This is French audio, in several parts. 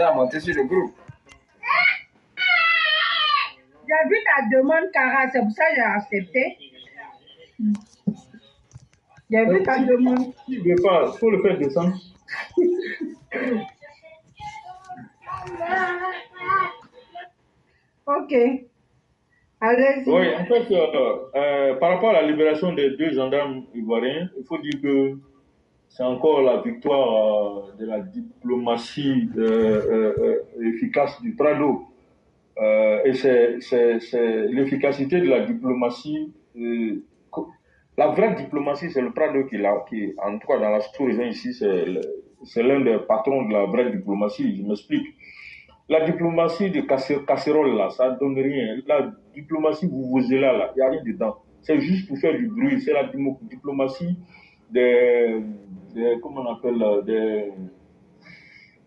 à monter sur le groupe. J'ai vu ta demande, Cara, c'est pour ça que j'ai accepté. J'ai vu ta demande. Il ne veut pas, il faut le faire descendre. Ok. Allez-y. Oui, en fait, par rapport à la libération des 2 gendarmes ivoiriens, il faut dire que c'est encore la victoire de la diplomatie efficace du Prado. Et c'est l'efficacité de la diplomatie. La vraie diplomatie, c'est le Prado qui, en tout cas dans la sous-région ici, c'est l'un des patrons de la vraie diplomatie. Je m'explique. La diplomatie de casserole, là, ça ne donne rien. La diplomatie, vous là, il n'y a rien dedans. C'est juste pour faire du bruit. C'est la diplomatie comment on appelle,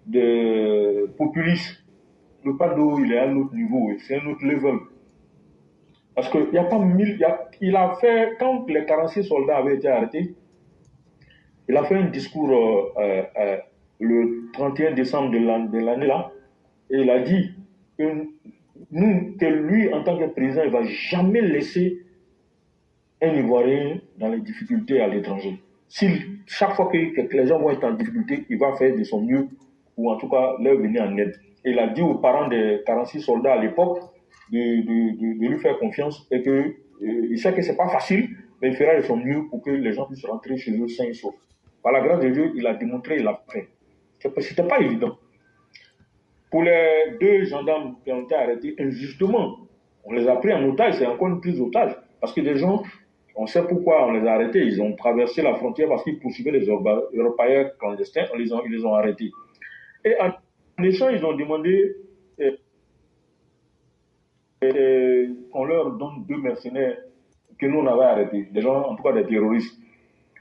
des populistes. Le Pado, il est à un autre niveau, c'est un autre level. Parce qu'il n'y a pas il a fait, quand les 46 soldats avaient été arrêtés, il a fait un discours le 31 décembre de l'année là, et il a dit que lui, en tant que président, il ne va jamais laisser un Ivoirien dans les difficultés à l'étranger. Chaque fois que les gens vont être en difficulté, il va faire de son mieux pour en tout cas leur venir en aide. Et il a dit aux parents des 46 soldats à l'époque de lui faire confiance et que il sait que c'est pas facile, mais il fera de son mieux pour que les gens puissent rentrer chez eux sains et saufs. Par la grâce de Dieu, il a démontré, il a fait. C'était pas évident. Pour les 2 gendarmes qui ont été arrêtés injustement, on les a pris en otage, c'est encore une prise d'otage. Parce que des gens, on sait pourquoi on les a arrêtés. Ils ont traversé la frontière parce qu'ils poursuivaient les Européens clandestins, ils les ont arrêtés. Et en échange, ils ont demandé qu'on leur donne 2 mercenaires que nous on avait arrêtés, des gens, en tout cas des terroristes.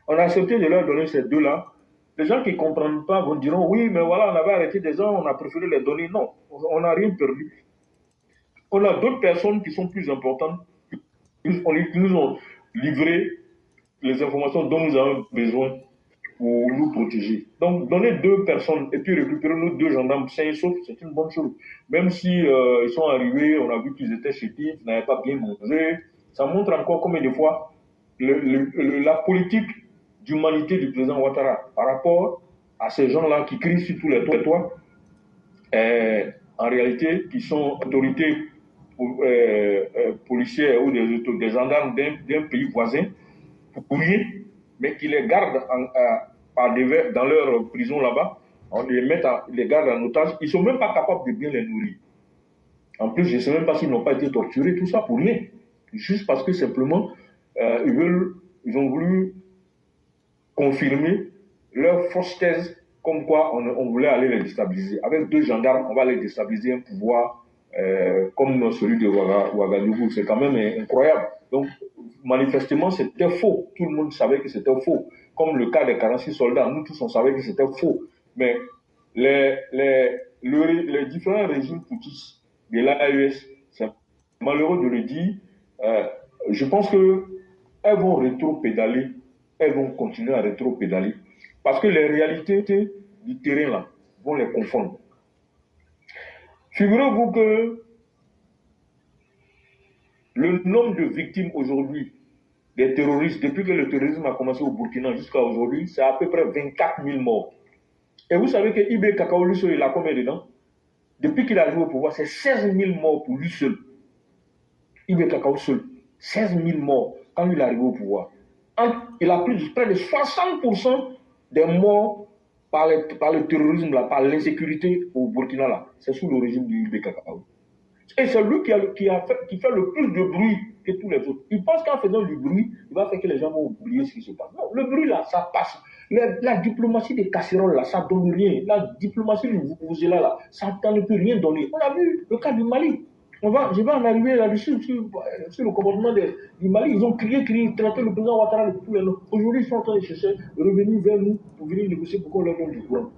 On a accepté de leur donner ces 2-là. Les gens qui ne comprennent pas vont dire oui, mais voilà, on avait arrêté des gens, on a préféré les donner. Non, on n'a rien perdu. On a d'autres personnes qui sont plus importantes. Ils nous ont livré les informations dont nous avons besoin pour nous protéger. Donc, donner 2 personnes et puis récupérer nos 2 gendarmes sains et saufs, c'est une bonne chose. Même si ils sont arrivés, on a vu qu'ils étaient chétifs, ils n'avaient pas bien mangé. Ça montre encore combien de fois la politique d'humanité du président Ouattara par rapport à ces gens-là qui crient sur tous les toits, en réalité, qui sont autorités policières ou des gendarmes d'un pays voisin pour rien, mais qui les gardent dans leur prison là-bas, on les garde en otage. Ils ne sont même pas capables de bien les nourrir. En plus, je ne sais même pas s'ils n'ont pas été torturés, tout ça pour rien. Juste parce que simplement, ils ont voulu confirmer leur fausse thèse comme quoi on voulait aller les déstabiliser. Avec 2 gendarmes, on va les déstabiliser un pouvoir comme celui de Ouagadougou. C'est quand même incroyable. Donc, manifestement, c'était faux. Tout le monde savait que c'était faux. Comme le cas des 46 soldats, nous tous, on savait que c'était faux. Mais les différents régimes poutistes de l'AES, c'est malheureux de le dire, je pense qu'elles vont rétro-pédaler, elles vont continuer à rétro-pédaler. Parce que les réalités du terrain, là, vont les confondre. Figurez-vous que le nombre de victimes aujourd'hui des terroristes, depuis que le terrorisme a commencé au Burkina jusqu'à aujourd'hui, c'est à peu près 24 000 morts. Et vous savez que Ibé Kakao, lui seul, il a combien dedans? Depuis qu'il est arrivé au pouvoir, c'est 16 000 morts pour lui seul. Ibé Kakao seul. 16 000 morts quand il est arrivé au pouvoir. Il a pris près de 60% des morts par le terrorisme, là, par l'insécurité au Burkina. Là. C'est sous le régime du Ibé Kakao. Et c'est lui qui fait le plus de bruit que tous les autres. Il pense qu'en faisant du bruit, il va faire que les gens vont oublier ce qui se passe. Non, le bruit là, ça passe. La diplomatie des casseroles là, ça ne donne rien. La diplomatie du Vuvuzela là, ça ne peut rien donner. On a vu le cas du Mali. Je vais en arriver là-dessus sur le comportement du Mali. Ils ont crié, traité le président Ouattara de tous les noms. Aujourd'hui, ils sont en train de chercher de revenir vers nous pour venir négocier pour qu'on leur donne du courant.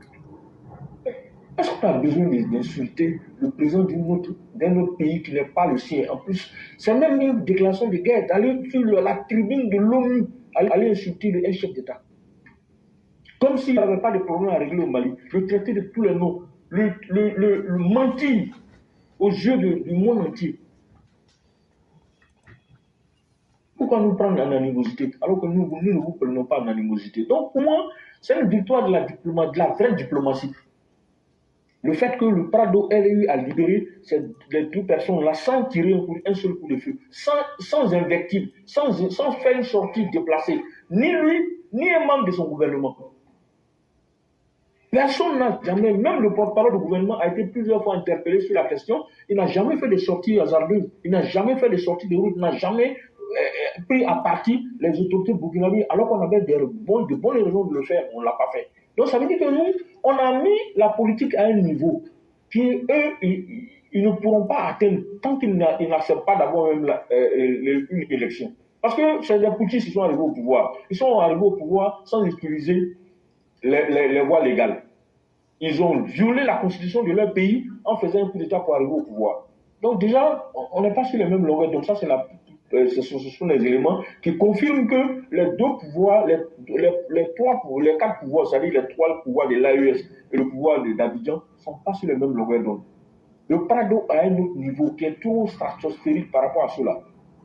Est-ce qu'on a besoin d'insulter le président d'un autre pays qui n'est pas le sien? En plus, c'est même une déclaration de guerre d'aller sur la tribune de l'ONU, aller insulter un chef d'État. Comme s'il n'y avait pas de problème à régler au Mali, le traiter de tous les noms. le mentir aux yeux du monde entier. Pourquoi nous prendre en animosité alors que nous ne vous prenons pas en animosité? Donc pour moi, c'est une victoire de la vraie diplomatie. Le fait que le Prado ait eu à libérer les deux personnes-là sans tirer un seul coup de feu, sans invective, sans faire une sortie déplacée, ni lui, ni un membre de son gouvernement. Personne n'a jamais, même le porte-parole du gouvernement a été plusieurs fois interpellé sur la question, il n'a jamais fait de sortie hasardeuse, il n'a jamais fait de sortie de route, il n'a jamais pris à partie les autorités burkinabées alors qu'on avait de bonnes raisons de le faire, on ne l'a pas fait. Donc ça veut dire que nous, on a mis la politique à un niveau qui, eux, ils ne pourront pas atteindre tant qu'ils n'acceptent pas d'avoir même une élection. Parce que c'est des putschistes qui sont arrivés au pouvoir. Ils sont arrivés au pouvoir sans utiliser les voies légales. Ils ont violé la constitution de leur pays en faisant un coup d'État pour arriver au pouvoir. Donc déjà, on n'est pas sur les mêmes longueurs. Donc ça, ce sont des éléments qui confirment que les deux pouvoirs, les quatre pouvoirs, c'est-à-dire les trois pouvoirs de l'AES et le pouvoir d'Abidjan, ne sont pas sur les mêmes longueurs d'onde. Le Prado a un autre niveau qui est trop stratosphérique par rapport à cela.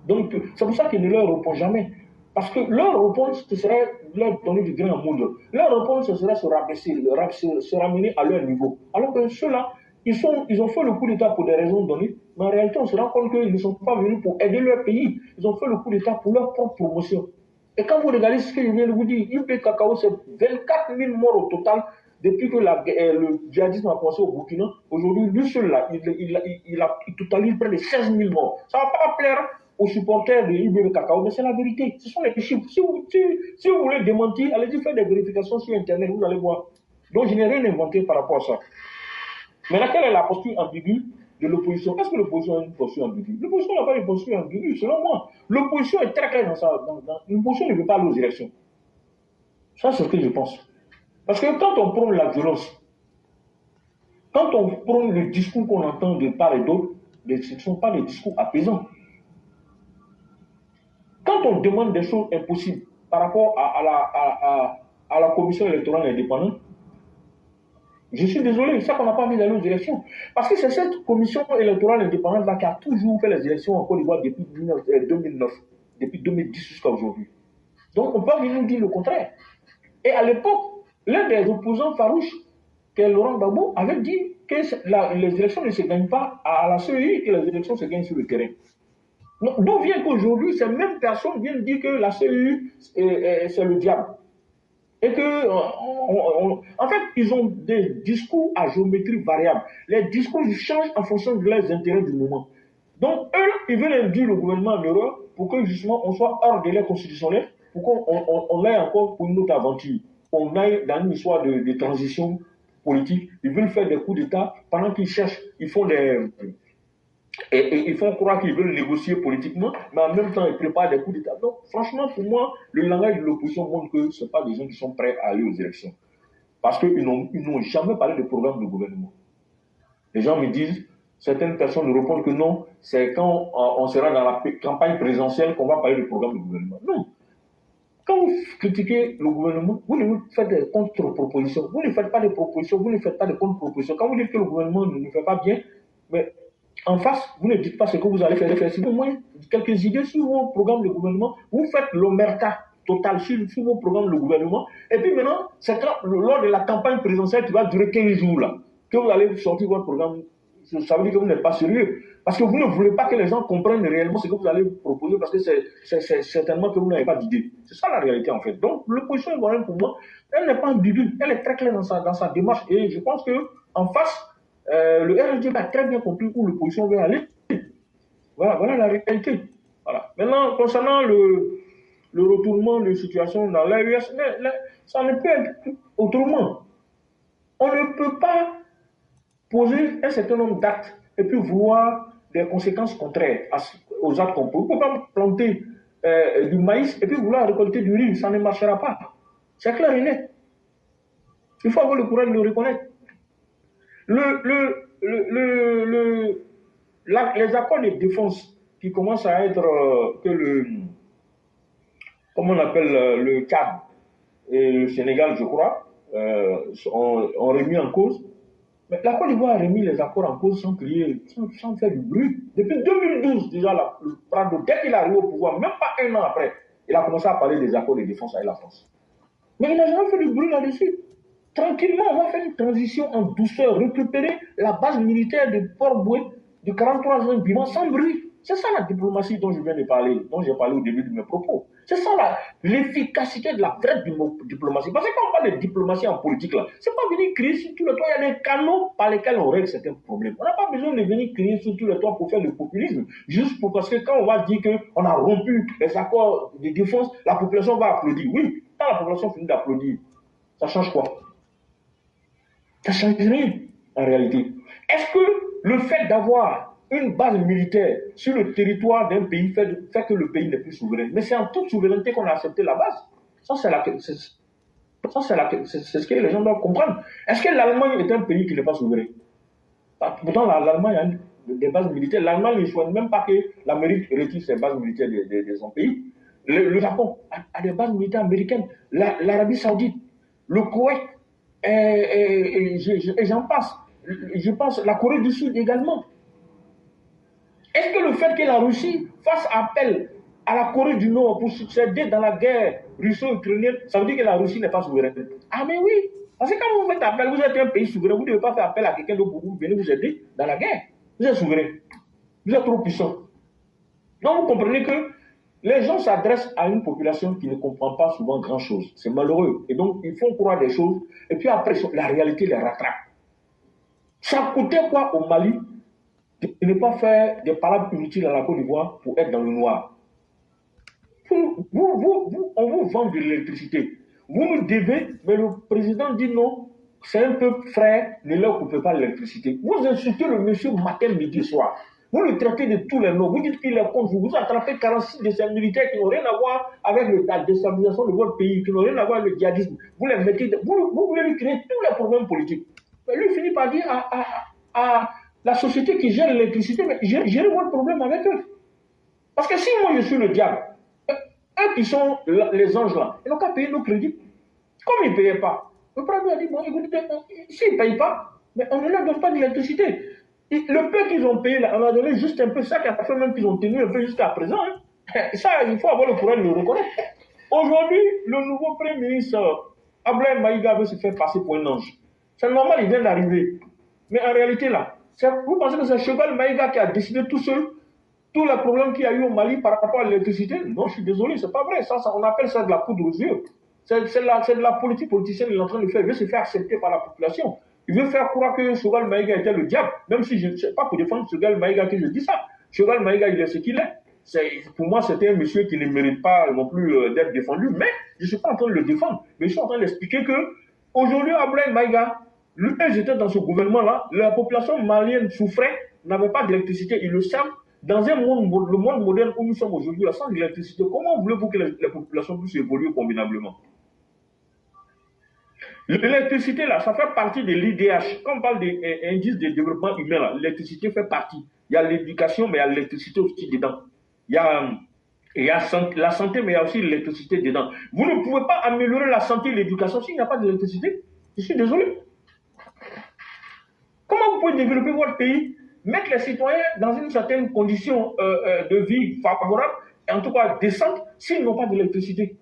Donc c'est pour ça qu'il ne leur répond jamais. Parce que leur réponse, ce serait leur donner du grain à moudre. Leur réponse, ce serait se rabaisser, se ramener à leur niveau. Alors que ceux-là, ils ont fait le coup d'État pour des raisons données, mais en réalité, on se rend compte qu'ils ne sont pas venus pour aider leur pays. Ils ont fait le coup d'État pour leur propre promotion. Et quand vous regardez ce que je viens de vous dire, UP Cacao, c'est 24 000 morts au total depuis que le djihadisme a commencé au Burkina. Aujourd'hui, lui seul, là, il totalise près de 16 000 morts. Ça ne va pas plaire aux supporters de IBB Cacao, mais c'est la vérité. Ce sont les chiffres. Si vous voulez démentir, allez-y faire des vérifications sur Internet, vous allez voir. Donc, je n'ai rien inventé par rapport à ça. Maintenant, quelle est la posture ambiguë de l'opposition? Est-ce que l'opposition a une posture ambiguë? L'opposition n'a pas de posture ambiguë, selon moi. L'opposition est très claire dans ça. L'opposition ne veut pas aller aux élections. Ça, c'est ce que je pense. Parce que quand on prône la violence, quand on prône le discours qu'on entend de part et d'autre, ce ne sont pas des discours apaisants. Quand on demande des choses impossibles par rapport à la commission électorale indépendante, je suis désolé, c'est ça qu'on n'a pas envie d'aller aux élections. Parce que c'est cette commission électorale indépendante-là qui a toujours fait les élections en Côte d'Ivoire depuis 2009, depuis 2010 jusqu'à aujourd'hui. Donc on peut venir nous dire le contraire. Et à l'époque, l'un des opposants farouches, qui est Laurent Gbagbo, avait dit que les élections ne se gagnent pas à la CEI, que les élections se gagnent sur le terrain. D'où vient qu'aujourd'hui, ces mêmes personnes viennent dire que la CEI, c'est le diable. Et que, en fait, ils ont des discours à géométrie variable. Les discours ils changent en fonction de leurs intérêts du moment. Donc, eux, ils veulent induire le gouvernement en erreur pour que, justement, on soit hors délai constitutionnel, pour qu'on aille encore pour une autre aventure. On aille dans une histoire de transition politique. Ils veulent faire des coups d'État pendant qu'ils cherchent, ils font et ils font croire qu'ils veulent négocier politiquement, mais en même temps, ils préparent des coups d'État. Donc, franchement, pour moi, le langage de l'opposition montre que ce ne sont pas des gens qui sont prêts à aller aux élections. Parce qu'ils n'ont jamais parlé de programme de gouvernement. Les gens me disent, certaines personnes me répondent que non, c'est quand on sera dans la campagne présidentielle qu'on va parler de programme de gouvernement. Non. Quand vous critiquez le gouvernement, vous ne faites des contre-propositions. Vous ne faites pas de propositions, vous ne faites pas de contre-propositions. Quand vous dites que le gouvernement ne fait pas bien, mais en face, vous ne dites pas ce que vous allez faire. Si au moins quelques idées sur vos programmes de gouvernement, vous faites l'omerta totale sur vos programmes de gouvernement. Et puis maintenant, c'est lors de la campagne présidentielle qui va durer 15 jours là, que vous allez sortir votre programme. Ça veut dire que vous n'êtes pas sérieux. Parce que vous ne voulez pas que les gens comprennent réellement ce que vous allez proposer parce que c'est certainement que vous n'avez pas d'idée. C'est ça la réalité en fait. Donc l'opposition ivoirienne pour moi, elle n'est pas ambiguë. Elle est très claire dans sa démarche. Et je pense qu'en face, le RSD a très bien compris où l'opposition veut aller. Voilà la réalité. Voilà. Maintenant, concernant le retournement de situation dans l'AES, ça ne peut être autrement. On ne peut pas poser un certain nombre d'actes et puis voir des conséquences contraires aux actes qu'on pose. On ne peut pas planter du maïs et puis vouloir récolter du riz. Ça ne marchera pas. C'est clair et net. Il faut avoir le courage de le reconnaître. Les accords de défense qui commencent à être comment on appelle le Tchad et le Sénégal, je crois, ont remis en cause. Mais la Côte d'Ivoire a remis les accords en cause sans crier, sans faire du bruit. Depuis 2012, déjà, le Prado, dès qu'il est arrivé au pouvoir, même pas un an après, il a commencé à parler des accords de défense avec la France. Mais il n'a jamais fait du bruit là-dessus. Tranquillement, on va faire une transition en douceur, récupérer la base militaire de Port-Boué de 43 ans vivant sans bruit. C'est ça la diplomatie dont je viens de parler, dont j'ai parlé au début de mes propos. C'est ça l'efficacité de la vraie diplomatie. Parce que quand on parle de diplomatie en politique, là, c'est pas venir crier sur tout le toit. Il y a des canaux par lesquels on règle certains problèmes. On n'a pas besoin de venir crier sur tout le toit pour faire le populisme. Juste parce que quand on va dire qu'on a rompu les accords de défense, la population va applaudir. Oui, quand la population finit d'applaudir, ça change quoi? Ça ne change rien, en réalité. Est-ce que le fait d'avoir une base militaire sur le territoire d'un pays fait que le pays n'est plus souverain? Mais c'est en toute souveraineté qu'on a accepté la base. Ça, c'est ce que les gens doivent comprendre. Est-ce que l'Allemagne est un pays qui n'est pas souverain? Pourtant, l'Allemagne a des bases militaires. L'Allemagne ne souhaite même pas que l'Amérique retire ses bases militaires de son pays. Le Japon a des bases militaires américaines. L'Arabie Saoudite, le Koweït, et j'en passe. Je pense la Corée du Sud également. Est-ce que le fait que la Russie fasse appel à la Corée du Nord pour succéder dans la guerre russo-ukrainienne, ça veut dire que la Russie n'est pas souveraine? Ah mais oui, parce que quand vous faites appel, vous êtes un pays souverain, vous ne devez pas faire appel à quelqu'un d'autre pour vous venir vous aider dans la guerre. Vous êtes souverain, vous êtes trop puissant. Donc vous comprenez que les gens s'adressent à une population qui ne comprend pas souvent grand-chose. C'est malheureux. Et donc, ils font croire des choses, et puis après, la réalité les rattrape. Ça coûtait quoi au Mali de ne pas faire des paroles inutiles à la Côte d'Ivoire pour être dans le noir? On vous vend de l'électricité. Vous nous devez, mais le président dit non, c'est un peu frère, ne leur coupez pas l'électricité. Vous insultez le monsieur matin, midi, soir. Vous le traitez de tous les noms. Vous dites qu'il est contre vous. Vous attrapez 46 de ces militaires qui n'ont rien à voir avec la déstabilisation de votre pays, qui n'ont rien à voir avec le djihadisme. Vous les mettez, vous voulez lui créer tous les problèmes politiques. Mais lui finit par dire à la société qui gère l'électricité, mais gérez votre problème avec eux. Parce que si moi je suis le diable, eux qui sont les anges là, ils n'ont qu'à payer nos crédits. Comme ils ne payaient pas, le premier a dit, bon, écoutez, s'ils ne payent pas, mais on ne leur donne pas d'électricité. Le peu qu'ils ont payé, là, on a donné juste un peu, ça qui a fait même qu'ils ont tenu un peu jusqu'à présent. Hein. Ça, il faut avoir le courage de le reconnaître. Aujourd'hui, le nouveau Premier ministre, Ablaye Maïga, veut se faire passer pour un ange. C'est normal, il vient d'arriver. Mais en réalité, là, vous pensez que c'est Cheval Maïga qui a décidé tout seul tous les problèmes qu'il y a eu au Mali par rapport à l'électricité? Non, je suis désolé, c'est pas vrai. Ça, on appelle ça de la poudre aux yeux. C'est de la politique politicienne qu'il est en train de faire. Il veut se faire accepter par la population. Il veut faire croire que Cheval Maïga était le diable. Même si je ne sais pas pour défendre Cheval Maïga que je dis ça. Cheval Maïga, il est ce qu'il est. Pour moi, c'était un monsieur qui ne mérite pas non plus d'être défendu. Mais je ne suis pas en train de le défendre. Mais je suis en train d'expliquer que aujourd'hui, Ablaye Maïga, lui, j'étais dans ce gouvernement-là, la population malienne souffrait, n'avait pas d'électricité. Ils le savent. Dans le monde moderne où nous sommes aujourd'hui, sans électricité, comment voulez-vous que les populations puissent évoluer convenablement? L'électricité, là, ça fait partie de l'IDH. Quand on parle d'indice de développement humain, l'électricité fait partie. Il y a l'éducation, mais il y a l'électricité aussi dedans. Il y a la santé, mais il y a aussi l'électricité dedans. Vous ne pouvez pas améliorer la santé et l'éducation s'il n'y a pas d'électricité. Je suis désolé. Comment vous pouvez développer votre pays, mettre les citoyens dans une certaine condition de vie favorable, et en tout cas décente, s'ils n'ont pas d'électricité?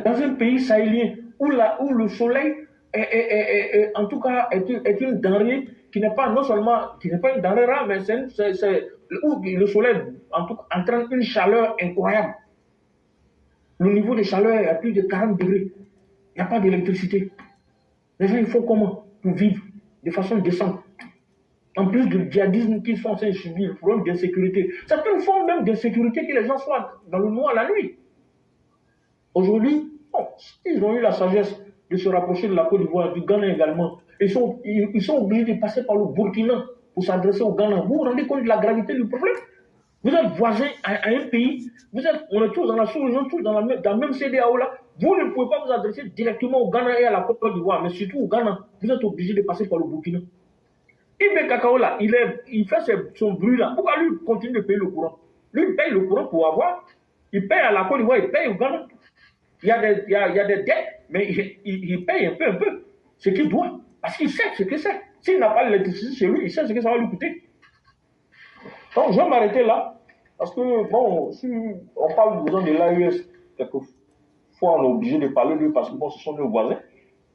Dans un pays sahélien où le soleil en tout cas est une denrée qui n'est pas non seulement qui n'est pas une denrée rare, mais où le soleil en tout cas entraîne une chaleur incroyable. Le niveau de chaleur est à plus de 40 degrés. Il n'y a pas d'électricité. Les gens, il faut comment pour vivre de façon décente? En plus du djihadisme qu'ils sont en train de subir, le problème d'insécurité. C'est une forme même d'insécurité que les gens soient dans le noir la nuit. Aujourd'hui, bon, ils ont eu la sagesse de se rapprocher de la Côte d'Ivoire, du Ghana également. Ils sont obligés de passer par le Burkina pour s'adresser au Ghana. Vous vous rendez compte de la gravité du problème? Vous êtes voisin à un pays, on est tous dans la sous-région, tous dans la même CEDEAO là. Vous ne pouvez pas vous adresser directement au Ghana et à la Côte d'Ivoire, mais surtout au Ghana. Vous êtes obligé de passer par le Burkina. Ibé Kakao là, il fait son bruit là. Pourquoi lui continue de payer le courant? Lui, il paye le courant pour avoir. Il paye à la Côte d'Ivoire, il paye au Ghana. Il y a des dettes, mais il paye un peu, ce qu'il doit. Parce qu'il sait ce que c'est. S'il n'a pas l'électricité chez lui, il sait ce que ça va lui coûter. Donc, je vais m'arrêter là. Parce que, bon, si on parle disons, de l'AES, quelquefois, on est obligé de parler d'eux parce que, bon, ce sont nos voisins.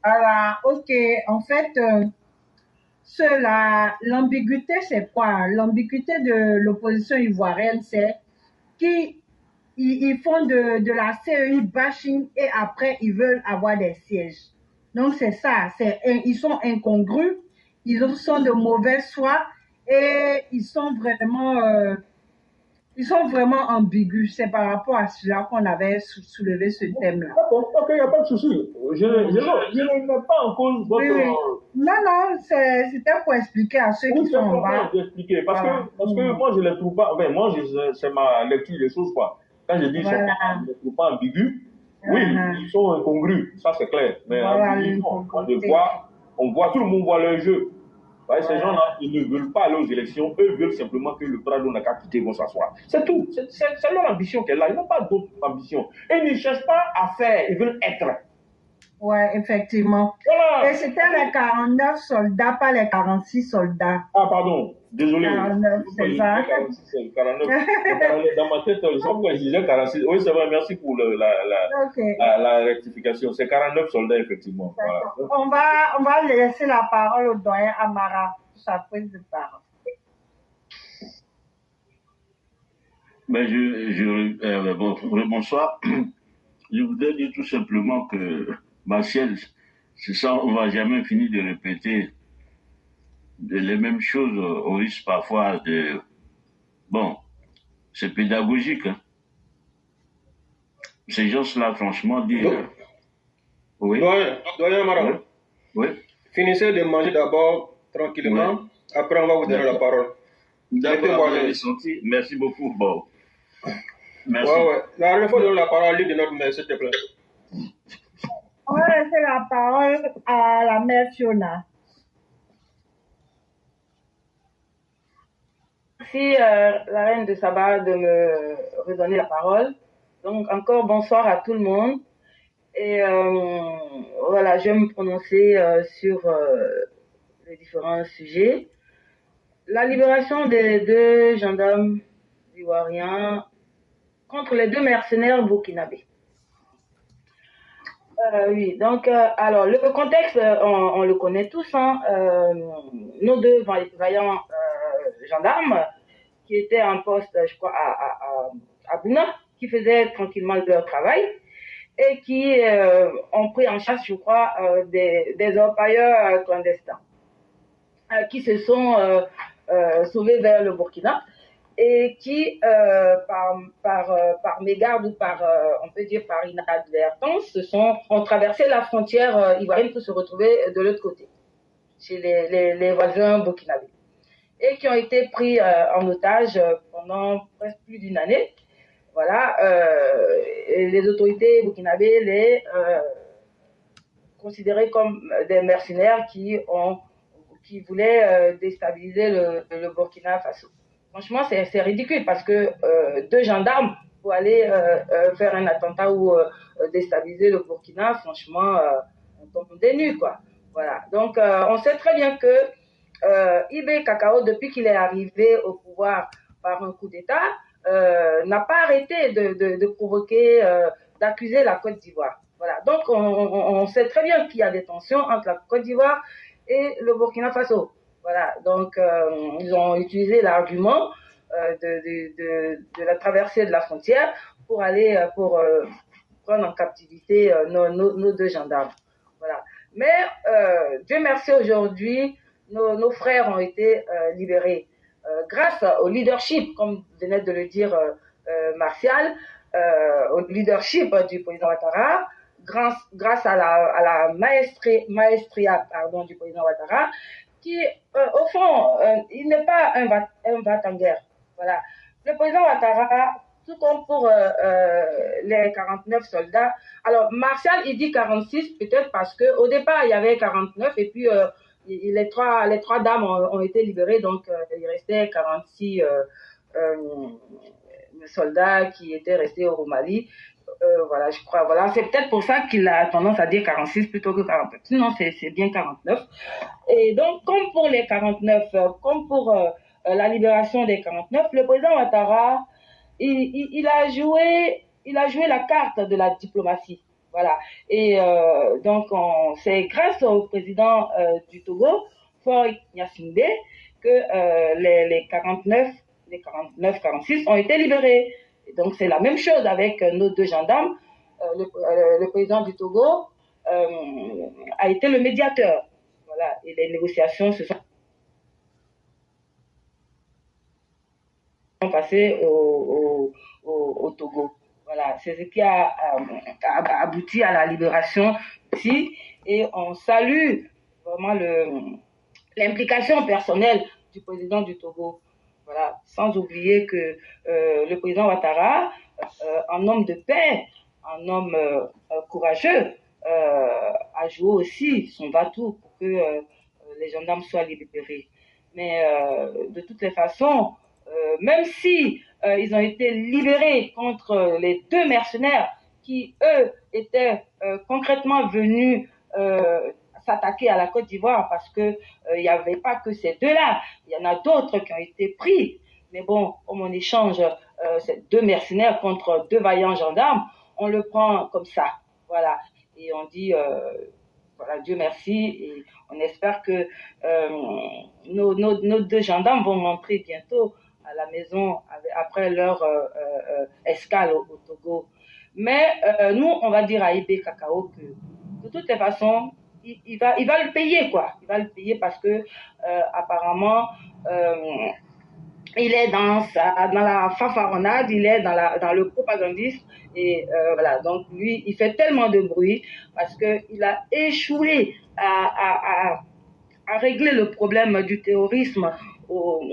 Alors, ok, en fait, l'ambiguïté, c'est quoi? L'ambiguïté de l'opposition ivoirienne, c'est qu'ils font de la CEI bashing et après, ils veulent avoir des sièges. Donc, c'est ça. Ils sont incongrus, ils sont de mauvaise foi et ils sont vraiment ambigus. C'est par rapport à cela qu'on avait soulevé ce thème-là. D'accord, ok, il n'y a pas de souci. Je ne mets pas en cause votre... Oui. Non, c'était pour expliquer à ceux qui sont en bas. Expliquer, parce que moi, je ne les trouve pas... Enfin, moi, c'est ma lecture des choses, quoi. Quand je dis je ne les trouve pas ambigus, oui, ils sont incongrus, ça c'est clair. Mais ambigus, on voit, tout le monde voit leur jeu. Ouais, ces gens-là, ils ne veulent pas aller aux élections. Eux veulent simplement que le Prado n'a qu'à quitter, vont s'asseoir. C'est tout. C'est leur ambition qu'elle a. Ils n'ont pas d'autre ambition. Et ils ne cherchent pas à faire. Ils veulent être. Ouais, effectivement. Voilà. Et c'était les 49 soldats, pas les 46 soldats. Ah, pardon. Désolé. 49, c'est ça. 49. Dans ma tête, je disais 46. Oui, c'est vrai. Merci pour la rectification. C'est 49 soldats, effectivement. Voilà. On va laisser la parole au doyen Amara pour sa prise de parole. Bonsoir. Je voudrais dire tout simplement que Martial, c'est ça, on va jamais finir de répéter les mêmes choses au risque parfois de... Bon, c'est pédagogique. Hein. Ces gens-là, franchement, disent... Oui. Doyen Amara. Oui. Finissez de manger d'abord tranquillement. Oui. Après, on va vous donner la parole. D'accord, merci beaucoup. Bon. Merci. Ouais. La dernière fois, donne la parole à l'île de notre mère, s'il te plaît. On va laisser la parole à la mère Fiona. Merci la reine de Saba de me redonner la parole. Donc encore bonsoir à tout le monde. Et voilà, je vais me prononcer sur les différents sujets. La libération des 2 gendarmes ivoiriens contre les 2 mercenaires burkinabés. Oui, donc alors le contexte, on le connaît tous. Hein, nos 2 vaillants gendarmes qui étaient en poste, je crois, à Bouna, qui faisaient tranquillement leur travail et qui ont pris en chasse, je crois, des orpailleurs clandestins qui se sont sauvés vers le Burkina et qui, par mégarde ou on peut dire par inadvertance, ont traversé la frontière ivoirienne pour se retrouver de l'autre côté, chez les voisins burkinabés, et qui ont été pris en otage pendant presque plus d'1 année. Voilà, et les autorités burkinabées les considéraient comme des mercenaires qui voulaient déstabiliser le Burkina Faso. Franchement, c'est ridicule parce que 2 gendarmes pour aller faire un attentat ou déstabiliser le Burkina, franchement, on tombe des nues, quoi. Voilà. Donc, on sait très bien que Ibé Kakao, depuis qu'il est arrivé au pouvoir par un coup d'État, n'a pas arrêté de provoquer, d'accuser la Côte d'Ivoire. Voilà. Donc, on sait très bien qu'il y a des tensions entre la Côte d'Ivoire et le Burkina Faso. Voilà. Donc, ils ont utilisé l'argument de la traversée de la frontière pour aller prendre en captivité nos 2 gendarmes. Voilà. Mais Dieu merci, aujourd'hui, nos frères ont été libérés. Grâce au leadership, comme venait de le dire Martial, au leadership du président Ouattara, grâce à la maestria du président Ouattara, qui, au fond, il n'est pas un va-t-en-guerre. Voilà. Le président Ouattara, tout comme pour les 49 soldats, alors Martial, il dit 46, peut-être parce qu'au départ, il y avait 49, et puis les trois dames ont été libérées, donc il restait 46 soldats qui étaient restés au Mali. voilà, je crois. Voilà, c'est peut-être pour ça qu'il a tendance à dire 46 plutôt que 49. Sinon, c'est bien 49. Et donc, comme pour les 49, comme pour la libération des 49, le président Ouattara, il a joué la carte de la diplomatie. Voilà. Et donc, c'est grâce au président du Togo, Faure Gnassingbé, que les 46 ont été libérés. Et donc, c'est la même chose avec nos deux gendarmes. Le président du Togo a été le médiateur. Voilà. Et les négociations se sont passées au Togo. Voilà, c'est ce qui a abouti à la libération ici. Et on salue vraiment l'implication personnelle du président du Togo. Voilà, sans oublier que le président Ouattara, un homme de paix, un homme courageux, a joué aussi son va-tout pour que les gendarmes soient libérés. Mais de toutes les façons, même si ils ont été libérés contre les deux mercenaires qui, eux, étaient concrètement venus s'attaquer à la Côte d'Ivoire parce que il n'y avait pas que ces deux-là, il y en a d'autres qui ont été pris. Mais bon, comme on échange ces deux mercenaires contre deux vaillants gendarmes, on le prend comme ça, voilà. Et on dit voilà, Dieu merci, et on espère que nos deux gendarmes vont rentrer bientôt à la maison après leur escale au Togo. Mais nous, on va dire à Ibé Cacao que de toutes les façons, il va le payer, quoi. Il va le payer parce que apparemment, il est dans la fanfaronnade, il est dans le propagandisme. Et voilà, donc lui, il fait tellement de bruit parce qu'il a échoué à régler le problème du terrorisme au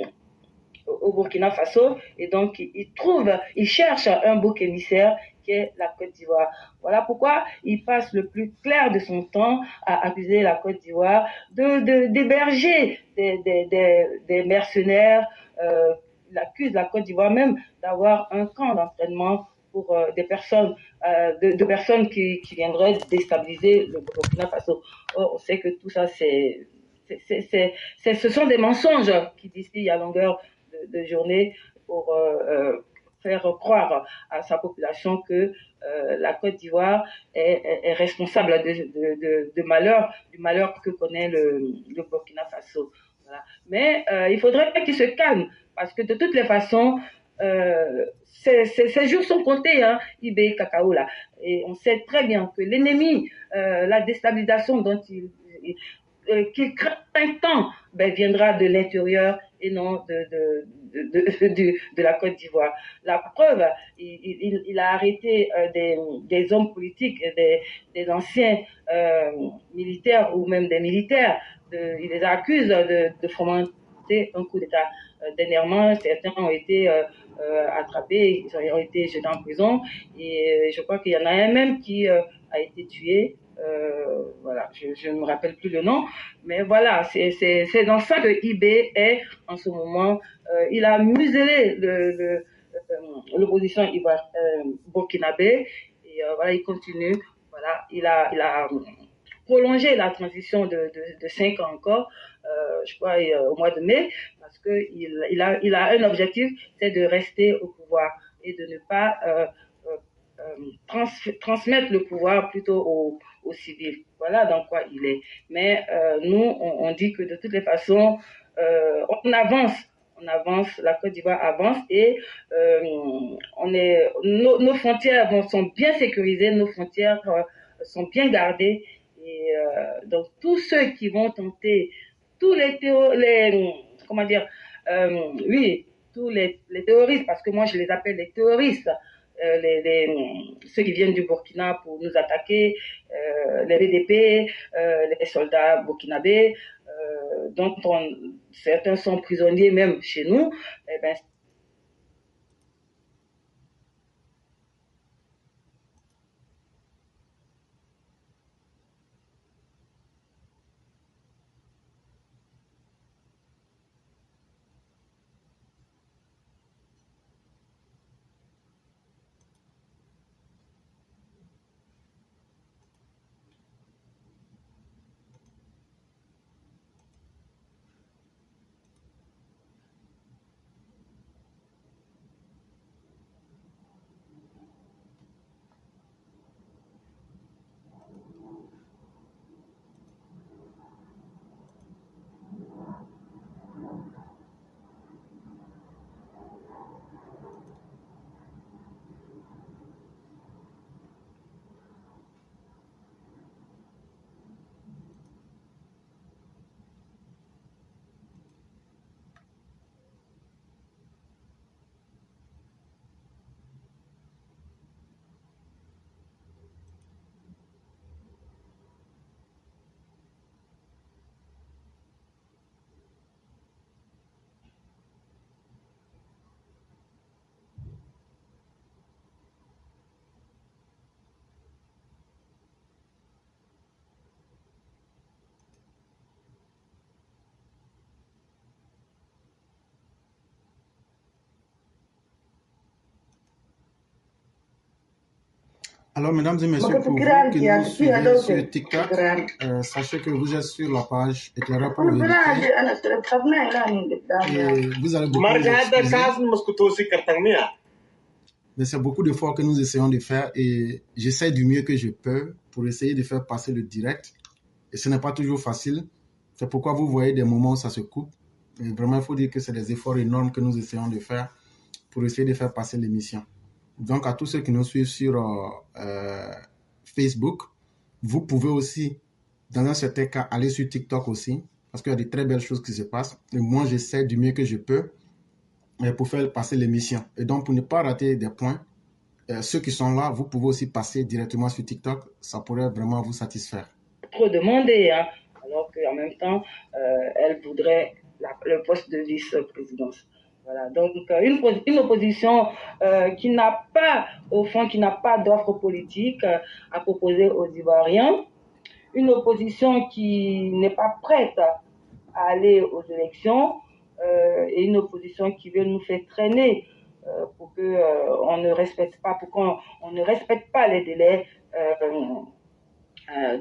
Burkina Faso, et donc il cherche un bouc émissaire qui est la Côte d'Ivoire. Voilà pourquoi il passe le plus clair de son temps à accuser la Côte d'Ivoire d'héberger des mercenaires. Il accuse la Côte d'Ivoire même d'avoir un camp d'entraînement pour des personnes, de personnes qui viendraient déstabiliser le Burkina Faso. Or, on sait que tout ça, ce sont des mensonges qui distillent à longueur de journée pour faire croire à sa population que la Côte d'Ivoire est responsable du malheur que connaît le Burkina Faso. Voilà. Mais il faudrait qu'il se calme parce que de toutes les façons, ces jours sont comptés, hein, Ibé Cacao là. Et on sait très bien que l'ennemi, la déstabilisation dont qu'il craint tant, viendra de l'intérieur et non de la Côte d'Ivoire. La preuve, il a arrêté des hommes politiques, des anciens militaires ou même des militaires. Il les accuse de fomenter un coup d'État. Dernièrement, certains ont été attrapés, ils ont été jetés en prison, et je crois qu'il y en a un même qui a été tué. Voilà, je ne me rappelle plus le nom, mais voilà, c'est dans ça que IB est en ce moment. Il a muselé l'opposition burkinabé, et voilà, il continue. Voilà, il a prolongé la transition de 5 ans encore, je crois au mois de mai, parce que il a un objectif, c'est de rester au pouvoir et de ne pas transmettre le pouvoir plutôt aux civils. Voilà dans quoi il est. Mais nous, on dit que de toutes les façons, on avance, la Côte d'Ivoire avance, et nos frontières sont bien sécurisées, nos frontières sont bien gardées, et donc tous ceux qui vont tenter, tous comment dire, oui, tous les terroristes, parce que moi je les appelle les terroristes, ceux qui viennent du Burkina pour nous attaquer, les BDP, les soldats burkinabés, dont certains sont prisonniers même chez nous, eh ben, Alors, mesdames et messieurs, pour vous qui nous suivez sur TikTok, sachez que vous êtes sur la page Éclaireur pour vérité et vous allez beaucoup vous excuser. Mais c'est beaucoup d'efforts que nous essayons de faire et j'essaie du mieux que je peux pour essayer de faire passer le direct. Et ce n'est pas toujours facile. C'est pourquoi vous voyez des moments où ça se coupe. Et vraiment, il faut dire que c'est des efforts énormes que nous essayons de faire pour essayer de faire passer l'émission. Donc, à tous ceux qui nous suivent sur Facebook, vous pouvez aussi, dans un certain cas, aller sur TikTok aussi, parce qu'il y a de très belles choses qui se passent. Et moi, j'essaie du mieux que je peux pour faire passer l'émission. Et donc, pour ne pas rater des points, ceux qui sont là, vous pouvez aussi passer directement sur TikTok. Ça pourrait vraiment vous satisfaire. Trop demandé, hein, alors qu'en même temps, elle voudrait le poste de vice-présidence. Voilà, donc une opposition qui n'a pas, au fond, qui n'a pas d'offre politique à proposer aux Ivoiriens, une opposition qui n'est pas prête à aller aux élections et une opposition qui veut nous faire traîner pour que on ne respecte pas, pour qu'on ne respecte pas les délais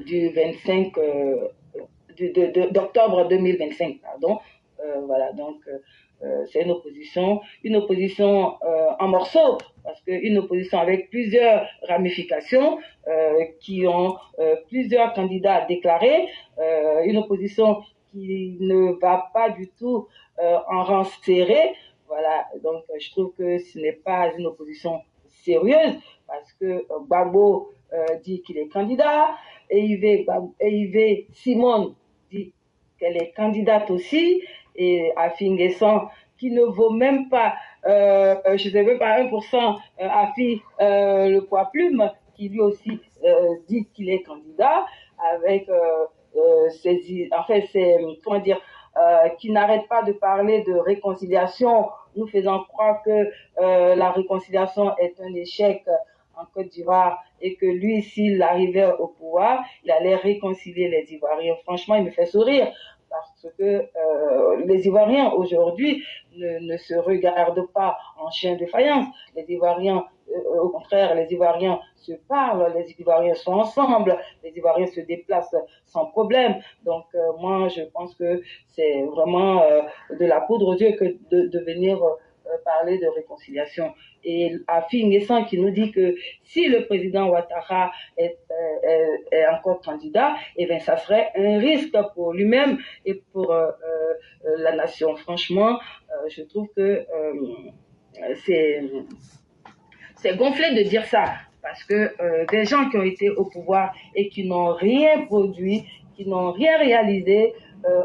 du 25 d'octobre 2025, pardon. Voilà, donc c'est une opposition en morceaux, parce qu'une opposition avec plusieurs ramifications, qui ont plusieurs candidats déclarés, une opposition qui ne va pas du tout en rang serré. Voilà, donc je trouve que ce n'est pas une opposition sérieuse, parce que Gbagbo dit qu'il est candidat, et Yves Simone dit qu'elle est candidate aussi, et Afi N'Guessan, qui ne vaut même pas, je ne sais même pas 1%, Afi le poids plume, qui lui aussi dit qu'il est candidat, avec comment dire, qui n'arrête pas de parler de réconciliation, nous faisant croire que la réconciliation est un échec en Côte d'Ivoire et que lui, s'il arrivait au pouvoir, il allait réconcilier les Ivoiriens. Franchement, il me fait sourire parce que les Ivoiriens aujourd'hui ne se regardent pas en chien de faïence. Les Ivoiriens, au contraire, les Ivoiriens se parlent, les Ivoiriens sont ensemble, les Ivoiriens se déplacent sans problème. Donc moi, je pense que c'est vraiment de la poudre aux yeux que de venir parler de réconciliation. Et Afi N'Guessan qui nous dit que si le président Ouattara est encore candidat, eh bien, ça serait un risque pour lui-même et pour la nation. Franchement, je trouve que c'est gonflé de dire ça, parce que des gens qui ont été au pouvoir et qui n'ont rien produit, qui n'ont rien réalisé,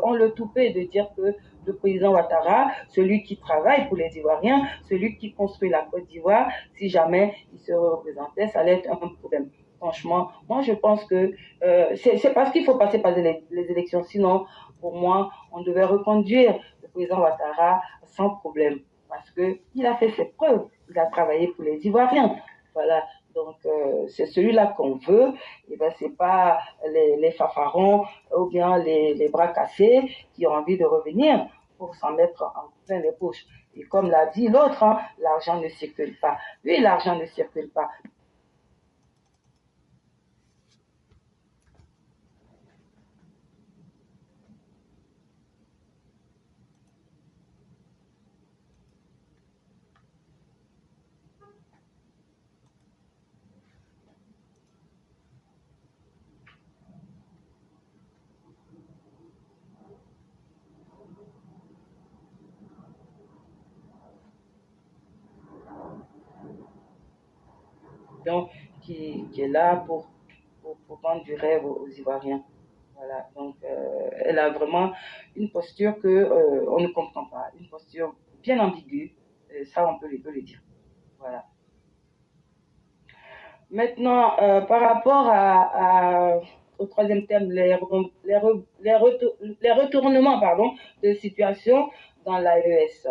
ont le toupet de dire que le président Ouattara, celui qui travaille pour les Ivoiriens, celui qui construit la Côte d'Ivoire, si jamais il se représentait, ça allait être un problème. Franchement, moi je pense que c'est parce qu'il faut passer par les élections, sinon pour moi on devait reconduire le président Ouattara sans problème, parce qu'il a fait ses preuves, il a travaillé pour les Ivoiriens, voilà. Donc c'est celui-là qu'on veut, et ben c'est pas les fanfarons ou bien les bras cassés qui ont envie de revenir pour s'en mettre en plein les poches. Et comme l'a dit l'autre, hein, l'argent ne circule pas. Oui, l'argent ne circule pas. Donc, qui est là pour vendre du rêve aux Ivoiriens. Voilà. Donc, elle a vraiment une posture que on ne comprend pas, une posture bien ambiguë. Et ça, on peut le dire. Voilà. Maintenant, par rapport au troisième thème, les retournements, de situation dans l'AES.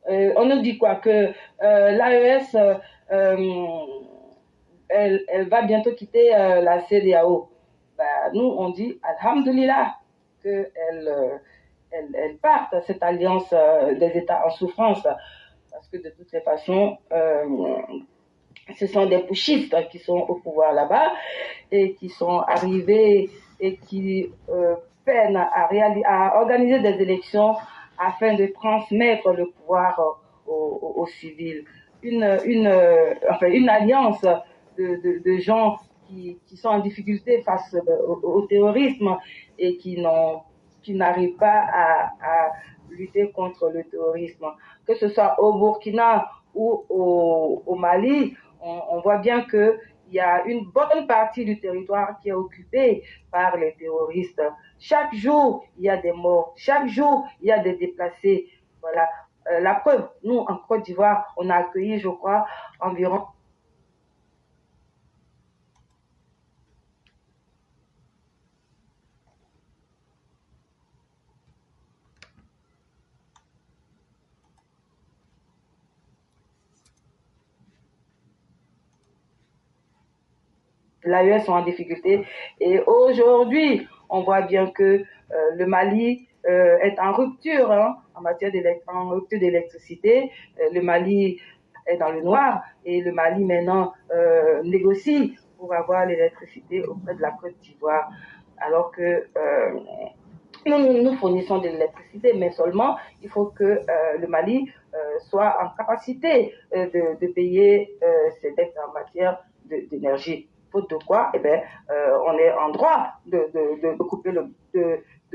On nous dit quoi? Que l'AES, elle va bientôt quitter la CEDEAO. Nous, on dit, alhamdoulilah, qu'elle parte, cette alliance des États en souffrance, parce que de toutes les façons, ce sont des putschistes qui sont au pouvoir là-bas et qui sont arrivés et qui peinent à organiser des élections afin de transmettre le pouvoir aux civils. Une alliance de gens qui sont en difficulté face au terrorisme et qui n'arrivent pas à lutter contre le terrorisme. Que ce soit au Burkina ou au Mali, on voit bien qu'il y a une bonne partie du territoire qui est occupée par les terroristes. Chaque jour, il y a des morts. Chaque jour, il y a des déplacés. Voilà. La preuve, nous, en Côte d'Ivoire, on a accueilli, je crois, environ l'AES sont en difficulté. Et aujourd'hui, on voit bien que le Mali est en rupture en matière d'électricité. Le Mali est dans le noir et le Mali maintenant négocie pour avoir l'électricité auprès de la Côte d'Ivoire. Alors que nous fournissons de l'électricité, mais seulement il faut que le Mali soit en capacité de payer ses dettes en matière d'énergie. Faute de quoi, on est en droit de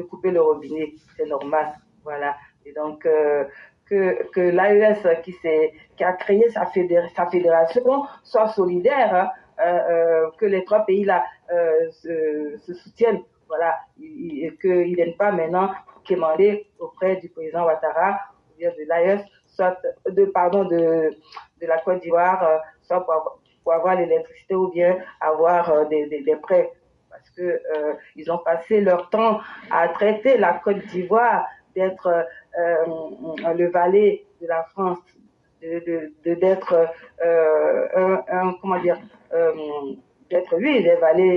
couper le robinet, c'est normal, voilà. Et donc que l'AES qui a créé sa fédération soit solidaire, que les trois pays là se soutiennent, voilà, et qu'ils ne viennent pas maintenant quémander auprès du président Ouattara ou bien de l'AES, soit de la Côte d'Ivoire, soit pour avoir l'électricité ou bien avoir des prêts, parce que ils ont passé leur temps à traiter la Côte d'Ivoire d'être le valet de la France, d'être d'être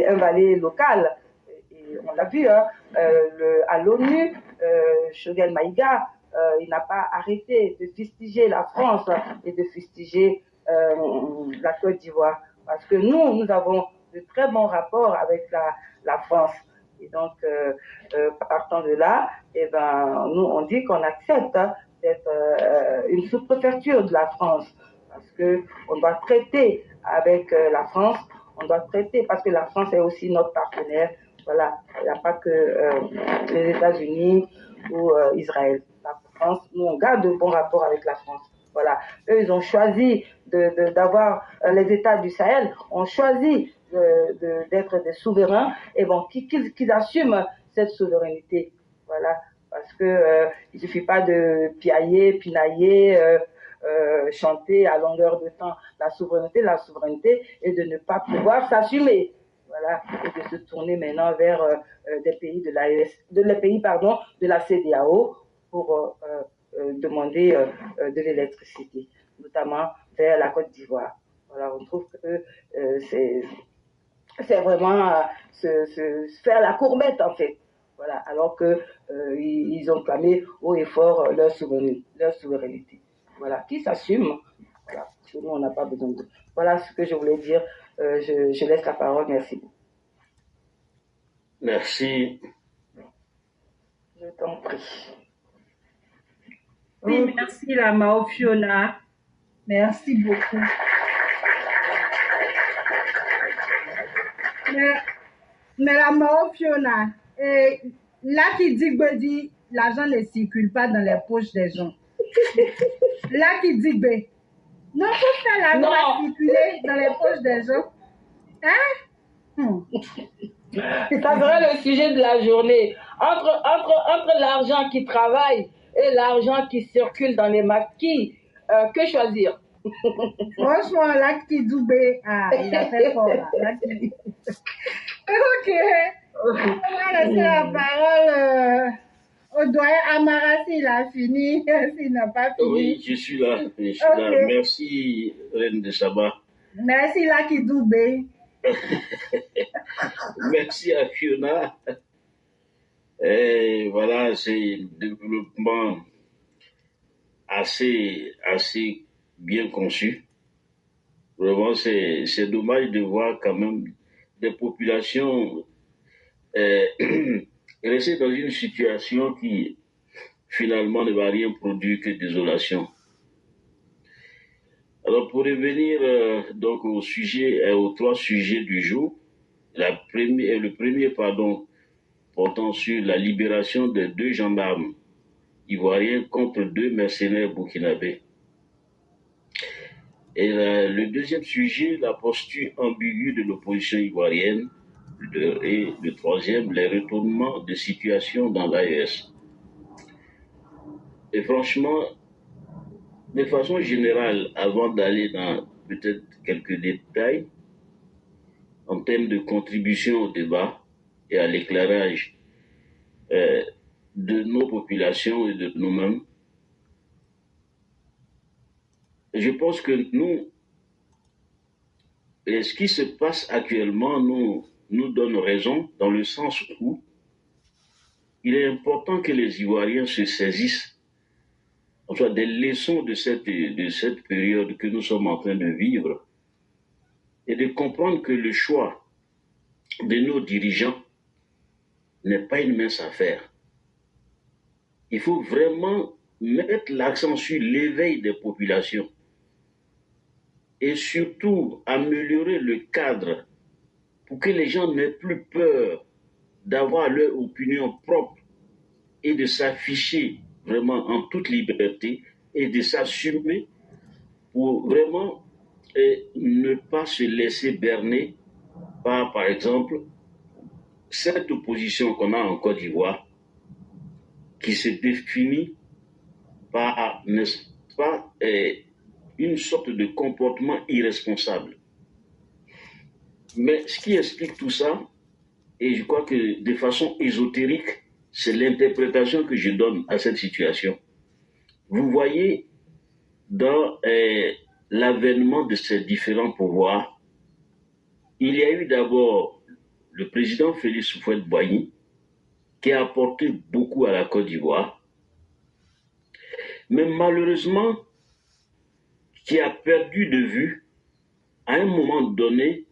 un valet local. Et on l'a vu à l'ONU, Choguel Maïga, il n'a pas arrêté de fustiger la France et de fustiger la Côte d'Ivoire, parce que nous avons de très bons rapports avec la France. Et donc, partant de là, nous, on dit qu'on accepte d'être une sous-préfecture de la France, parce qu'on doit traiter avec la France, on doit traiter, parce que la France est aussi notre partenaire. Voilà, il n'y a pas que les États-Unis ou Israël. La France, nous, on garde de bons rapports avec la France. Voilà, eux, ils ont choisi d'avoir les États du Sahel ont choisi d'être des souverains, et bon, qu'ils assument cette souveraineté. Voilà, parce que il suffit pas de pinailler, chanter à longueur de temps la souveraineté, et de ne pas pouvoir s'assumer. Voilà, et de se tourner maintenant vers des pays de la CEDEAO pour demander de l'électricité, notamment vers la Côte d'Ivoire. Voilà, on trouve que c'est vraiment se faire la courbette en fait. Voilà, alors que ils ont clamé haut et fort leur souveraineté. Voilà, qui s'assume. Voilà, nous on n'a pas besoin de. Voilà ce que je voulais dire. Je laisse la parole. Merci. Merci. Je t'en prie. Oui, merci la Mao Fiona. Merci beaucoup. Mais la Mao Fiona, là qui dit l'argent ne circule pas dans les poches des gens. Là qui dit B. Non, faut faire l'argent circuler dans les poches des gens. Hein? Ça serait le sujet de la journée. Entre l'argent qui travaille et l'argent qui circule dans les maquis, que choisir? Franchement, là qui dit B, il a fait fort là. Ok. On va laisser la parole au doyen Amara s'il a fini, s'il n'a pas fini. Oui, je suis là. Merci, Reine de Saba. Merci, Lucky Dubé. Merci à Fiona. Et voilà, c'est un développement assez bien conçu. Vraiment, c'est dommage de voir quand même des populations rester dans une situation qui finalement ne va rien produire que désolation. Alors pour revenir donc au sujet, aux 3 sujets du jour, le premier portant sur la libération des 2 gendarmes ivoiriens contre 2 mercenaires burkinabés. Et le deuxième sujet, la posture ambiguë de l'opposition ivoirienne. Et le troisième, les retournements de situation dans l'AES. Et franchement, de façon générale, avant d'aller dans peut-être quelques détails, en termes de contribution au débat et à l'éclairage de nos populations et de nous-mêmes, je pense que ce qui se passe actuellement nous donne raison dans le sens où il est important que les Ivoiriens se saisissent enfin, des leçons de cette période que nous sommes en train de vivre et de comprendre que le choix de nos dirigeants n'est pas une mince affaire. Il faut vraiment mettre l'accent sur l'éveil des populations et surtout améliorer le cadre pour que les gens n'aient plus peur d'avoir leur opinion propre et de s'afficher vraiment en toute liberté et de s'assumer pour vraiment ne pas se laisser berner par exemple, cette opposition qu'on a en Côte d'Ivoire qui se définit par, n'est-ce pas, une sorte de comportement irresponsable. Mais ce qui explique tout ça, et je crois que de façon ésotérique, c'est l'interprétation que je donne à cette situation. Vous voyez, dans l'avènement de ces différents pouvoirs, il y a eu d'abord le président Félix Houphouët-Boigny, qui a apporté beaucoup à la Côte d'Ivoire, mais malheureusement, qui a perdu de vue, à un moment donné,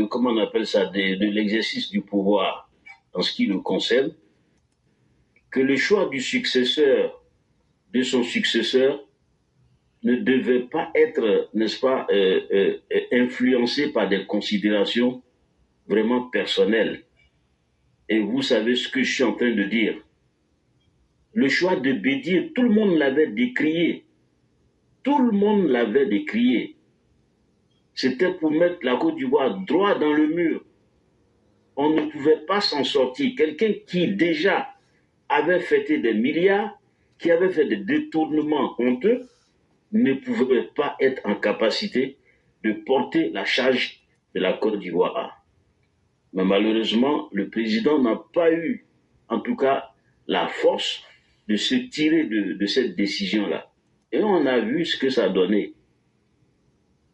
comment on appelle ça, de l'exercice du pouvoir en ce qui le concerne, que le choix du successeur, de son successeur, ne devait pas être, n'est-ce pas, influencé par des considérations vraiment personnelles. Et vous savez ce que je suis en train de dire. Le choix de Bédier, tout le monde l'avait décrié. Tout le monde l'avait décrié. C'était pour mettre la Côte d'Ivoire droit dans le mur. On ne pouvait pas s'en sortir. Quelqu'un qui déjà avait fêté des milliards, qui avait fait des détournements honteux, ne pouvait pas être en capacité de porter la charge de la Côte d'Ivoire. Mais malheureusement, le président n'a pas eu, en tout cas, la force de se tirer de cette décision-là. Et on a vu ce que ça a donné.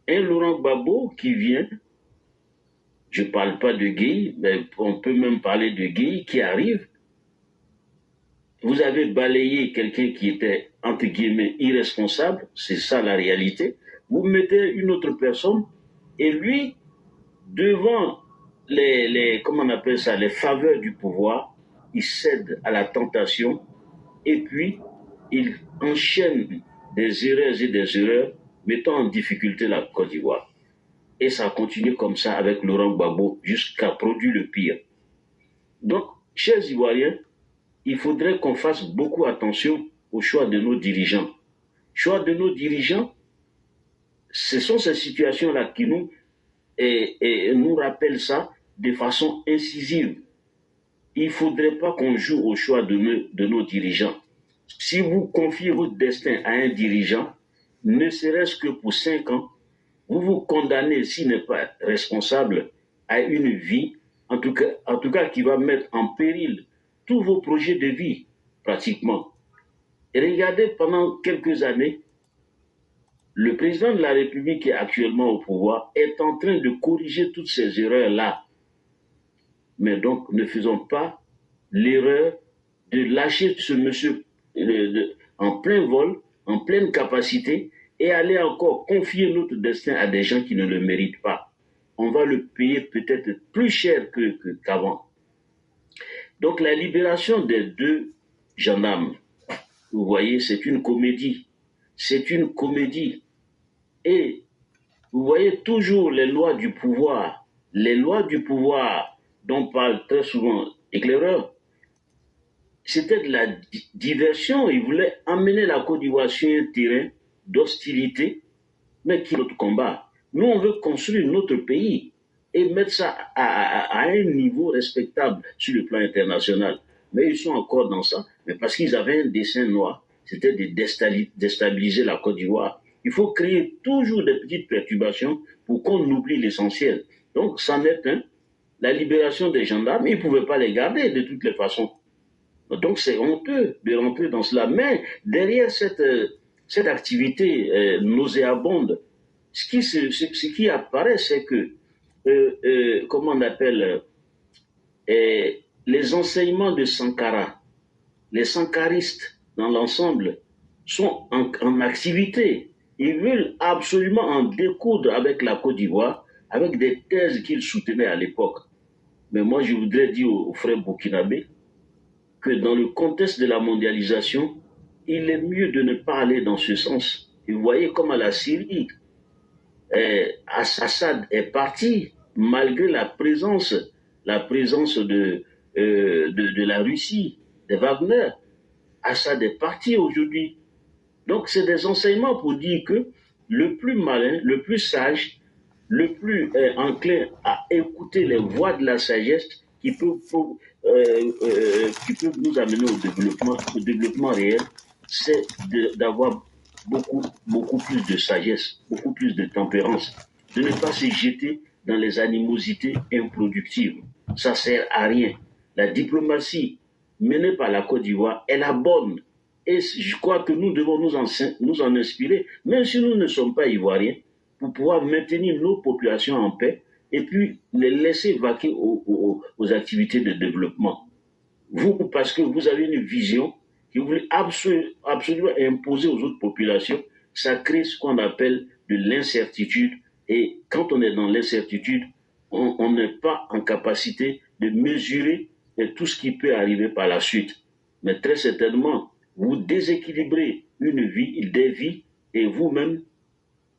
Un Laurent Gbagbo qui vient, je ne parle pas de Guèye, mais on peut même parler de Guèye qui arrive. Vous avez balayé quelqu'un qui était, entre guillemets, irresponsable, c'est ça la réalité. Vous mettez une autre personne et lui, devant comment on appelle ça, les faveurs du pouvoir, il cède à la tentation et puis il enchaîne des erreurs et des erreurs, mettant en difficulté la Côte d'Ivoire. Et ça continue comme ça avec Laurent Gbagbo jusqu'à produire le pire. Donc, chers Ivoiriens, il faudrait qu'on fasse beaucoup attention au choix de nos dirigeants. Choix de nos dirigeants, ce sont ces situations-là qui nous rappellent ça de façon incisive. Il ne faudrait pas qu'on joue au choix de nos dirigeants. Si vous confiez votre destin à un dirigeant, ne serait-ce que pour 5 ans, vous vous condamnez, s'il n'est pas responsable, à une vie, en tout cas qui va mettre en péril tous vos projets de vie, pratiquement. Et regardez, pendant quelques années, le président de la République qui est actuellement au pouvoir est en train de corriger toutes ces erreurs-là. Mais donc, ne faisons pas l'erreur de lâcher ce monsieur en plein vol, en pleine capacité, et aller encore confier notre destin à des gens qui ne le méritent pas. On va le payer peut-être plus cher qu'avant. Donc la libération des 2 gendarmes, vous voyez, c'est une comédie. C'est une comédie. Et vous voyez toujours les lois du pouvoir. Les lois du pouvoir dont parle très souvent Éclaireur, c'était de la diversion. Ils voulaient emmener la Côte d'Ivoire sur un terrain d'hostilité, mais qui est notre combat. Nous, on veut construire notre pays et mettre ça à un niveau respectable sur le plan international. Mais ils sont encore dans ça, mais parce qu'ils avaient un dessein noir, c'était de déstabiliser la Côte d'Ivoire. Il faut créer toujours des petites perturbations pour qu'on oublie l'essentiel. Donc, c'en est un. La libération des gendarmes, ils ne pouvaient pas les garder de toutes les façons. Donc, c'est honteux de rentrer dans cela. Mais derrière cette activité nauséabonde, ce qui apparaît, c'est que, comment on appelle, les enseignements de Sankara, les sankaristes dans l'ensemble, sont en activité. Ils veulent absolument en découdre avec la Côte d'Ivoire, avec des thèses qu'ils soutenaient à l'époque. Mais moi, je voudrais dire aux frères burkinabés que dans le contexte de la mondialisation, il est mieux de ne pas aller dans ce sens. Et vous voyez comme à la Syrie, Assad est parti malgré la présence de la Russie, de Wagner. Assad est parti aujourd'hui. Donc c'est des enseignements pour dire que le plus malin, le plus sage, le plus enclin à écouter les voix de la sagesse qui peuvent nous amener au développement réel, c'est d'avoir beaucoup plus de sagesse, beaucoup plus de tempérance, de ne pas se jeter dans les animosités improductives. Ça ne sert à rien. La diplomatie menée par la Côte d'Ivoire est la bonne. Et je crois que nous devons nous en inspirer, même si nous ne sommes pas ivoiriens, pour pouvoir maintenir nos populations en paix et puis les laisser vaquer aux activités de développement. Vous, parce que vous avez une vision que vous voulez absolument imposer aux autres populations, ça crée ce qu'on appelle de l'incertitude. Et quand on est dans l'incertitude, on n'est pas en capacité de mesurer tout ce qui peut arriver par la suite. Mais très certainement, vous déséquilibrez des vies, et vous-même,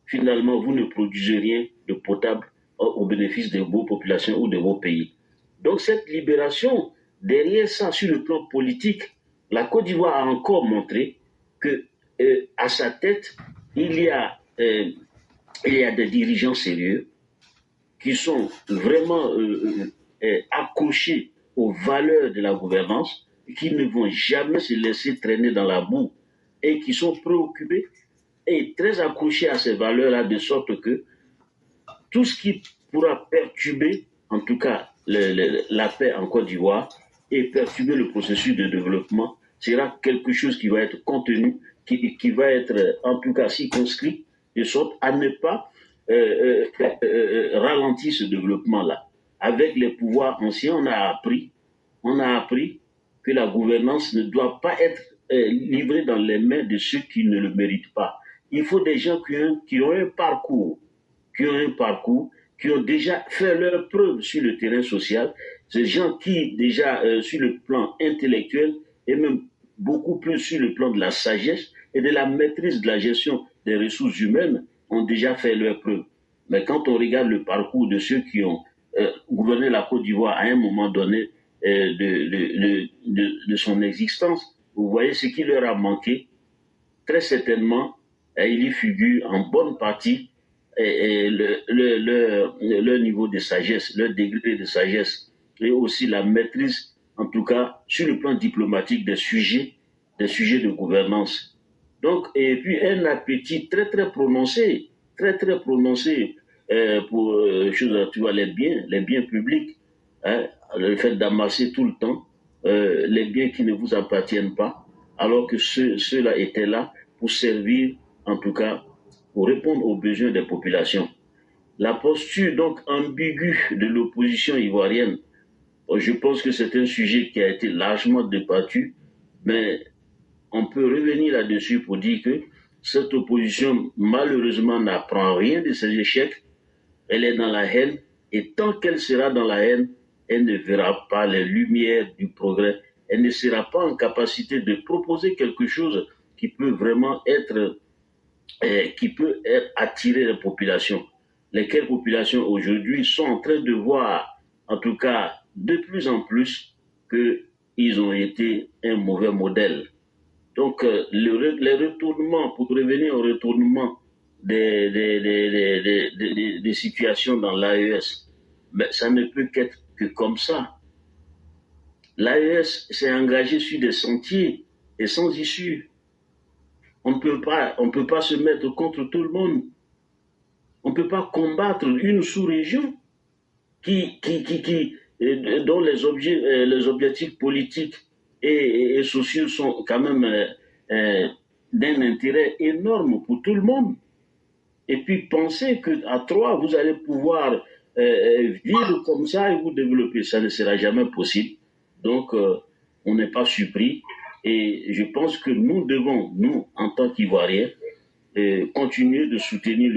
finalement, vous ne produisez rien de potable au bénéfice de vos populations ou de vos pays. Donc cette libération, derrière ça, sur le plan politique, la Côte d'Ivoire a encore montré que à sa tête, il y a des dirigeants sérieux qui sont vraiment accrochés aux valeurs de la gouvernance, qui ne vont jamais se laisser traîner dans la boue et qui sont préoccupés et très accrochés à ces valeurs-là, de sorte que tout ce qui pourra perturber, en tout cas, la paix en Côte d'Ivoire et perturber le processus de développement sera quelque chose qui va être contenu, qui va être en tout cas circonscrit, de sorte à ne pas ralentir ce développement-là. Avec les pouvoirs anciens, on a appris que la gouvernance ne doit pas être livrée dans les mains de ceux qui ne le méritent pas. Il faut des gens qui ont un parcours, qui ont déjà fait leurs preuves sur le terrain social, ces gens qui déjà sur le plan intellectuel et même beaucoup plus sur le plan de la sagesse et de la maîtrise de la gestion des ressources humaines ont déjà fait leurs preuves. Mais quand on regarde le parcours de ceux qui ont gouverné la Côte d'Ivoire à un moment donné de son existence, vous voyez ce qui leur a manqué. Très certainement, il y figure en bonne partie leur niveau de sagesse, leur degré de sagesse, et aussi la maîtrise, en tout cas, sur le plan diplomatique des sujets de gouvernance. Donc, et puis un appétit très très prononcé pour tu vois, les biens publics, hein, le fait d'amasser tout le temps les biens qui ne vous appartiennent pas, alors que ceux-là étaient là pour servir, en tout cas, pour répondre aux besoins des populations. La posture donc ambiguë de l'opposition ivoirienne, je pense que c'est un sujet qui a été largement débattu, mais on peut revenir là-dessus pour dire que cette opposition, malheureusement, n'apprend rien de ses échecs. Elle est dans la haine, et tant qu'elle sera dans la haine, elle ne verra pas les lumières du progrès. Elle ne sera pas en capacité de proposer quelque chose qui peut vraiment être, attirer les populations. Lesquelles populations aujourd'hui sont en train de voir, en tout cas de plus en plus, qu'ils ont été un mauvais modèle. Donc, les retournements, pour revenir au retournement des situations dans l'AES, mais ça ne peut qu'être que comme ça. L'AES s'est engagé sur des sentiers et sans issue. On ne peut pas se mettre contre tout le monde. On ne peut pas combattre une sous-région dont les objectifs politiques et sociaux sont quand même d'un intérêt énorme pour tout le monde. Et puis penser qu'à 3, vous allez pouvoir vivre comme ça et vous développer, ça ne sera jamais possible. Donc, on n'est pas surpris. Et je pense que nous devons, nous, en tant qu'Ivoiriens, continuer de soutenir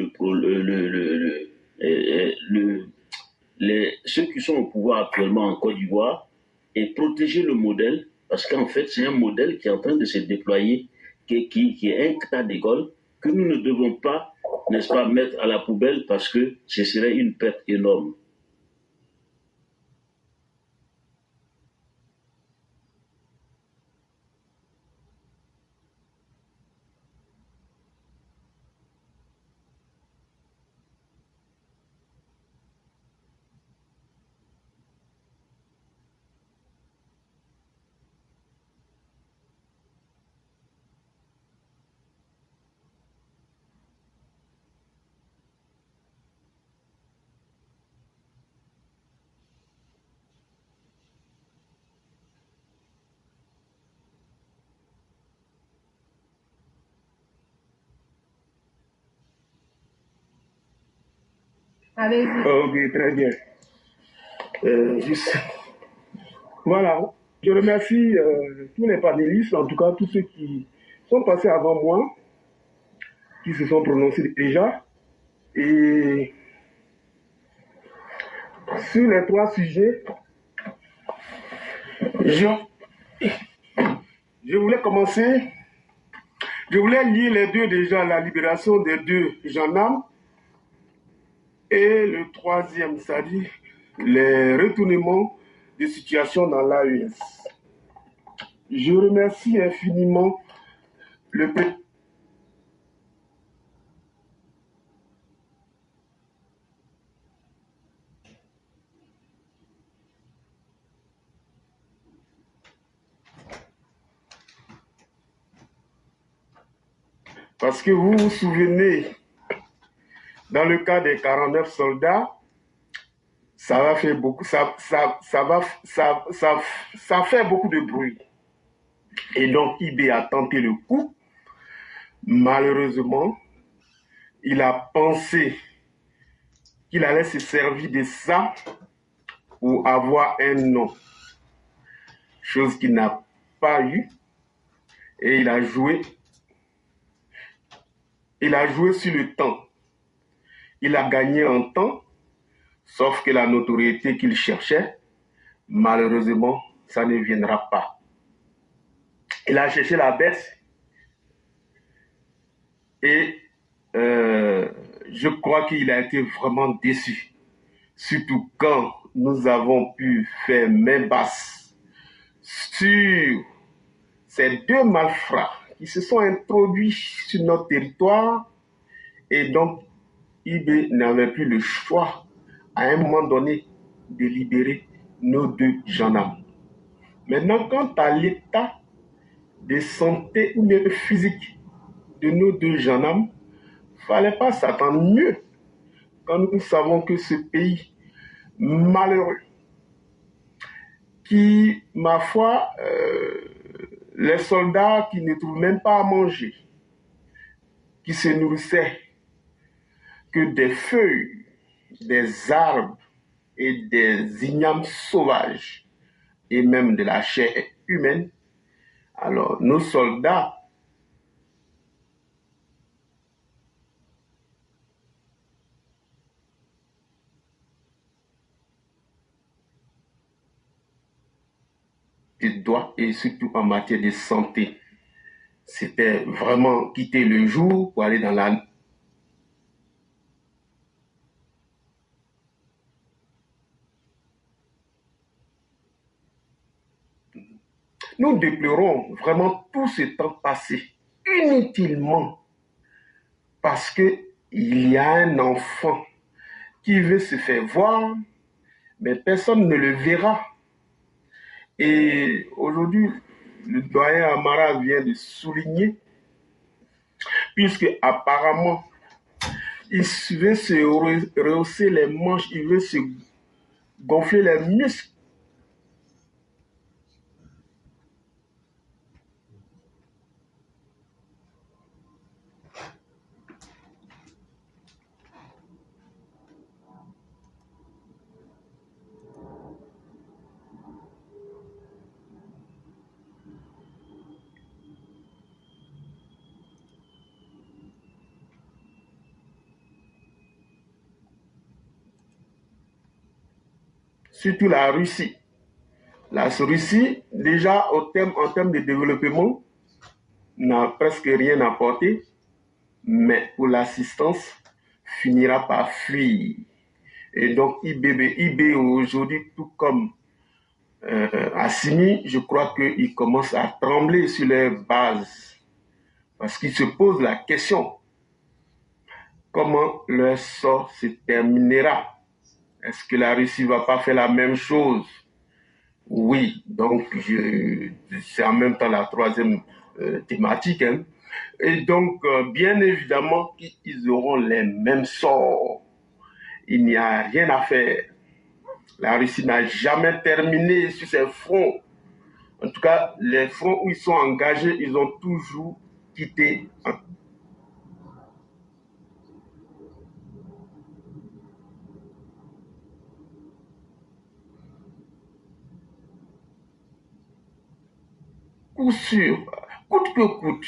ceux qui sont au pouvoir actuellement en Côte d'Ivoire et protéger le modèle, parce qu'en fait, c'est un modèle qui est en train de se déployer, qui est un cas d'école que nous ne devons pas, n'est-ce pas, mettre à la poubelle parce que ce serait une perte énorme. Ok, très bien. Voilà, je remercie tous les panélistes, en tout cas tous ceux qui sont passés avant moi, qui se sont prononcés déjà. Et sur les 3 sujets, je voulais commencer, je voulais lier les deux déjà, la libération des 2 gendarmes. Et le 3e, c'est-à-dire les retournements de situation dans l'AES. Je remercie infiniment le président. Parce que vous vous souvenez, dans le cas des 49 soldats, ça va faire beaucoup, ça fait beaucoup de bruit. Et donc IB a tenté le coup. Malheureusement, il a pensé qu'il allait se servir de ça pour avoir un nom. Chose qu'il n'a pas eu. Et il a joué sur le temps. Il a gagné en temps, sauf que la notoriété qu'il cherchait, malheureusement, ça ne viendra pas. Il a cherché la baisse et je crois qu'il a été vraiment déçu. Surtout quand nous avons pu faire main basse sur ces 2 malfrats qui se sont introduits sur notre territoire et donc IB n'avait plus le choix à un moment donné de libérer nos 2 gendarmes. Maintenant, quant à l'état de santé ou de physique de nos 2 gendarmes, il ne fallait pas s'attendre mieux quand nous savons que ce pays malheureux, qui, ma foi, les soldats qui ne trouvent même pas à manger, qui se nourrissaient que des feuilles, des arbres et des ignames sauvages, et même de la chair humaine, alors nos soldats doit et surtout en matière de santé. C'était vraiment quitter le jour pour aller dans la... Nous déplorons vraiment tout ce temps passé inutilement parce qu'il y a un enfant qui veut se faire voir, mais personne ne le verra. Et aujourd'hui, le doyen Amara vient de souligner, puisque apparemment, il veut se rehausser les manches, il veut se gonfler les muscles. Surtout la Russie. La Russie, déjà en termes de développement, n'a presque rien apporté, mais pour l'assistance, finira par fuir. Et donc IB aujourd'hui, tout comme Assimi, je crois qu'ils commencent à trembler sur leurs bases, parce qu'ils se posent la question, comment leur sort se terminera? Est-ce que la Russie ne va pas faire la même chose? Oui, donc c'est en même temps la troisième thématique. Hein. Et donc, bien évidemment, ils auront les mêmes sorts. Il n'y a rien à faire. La Russie n'a jamais terminé sur ses fronts. En tout cas, les fronts où ils sont engagés, ils ont toujours quitté. Coup sûr, coûte que coûte.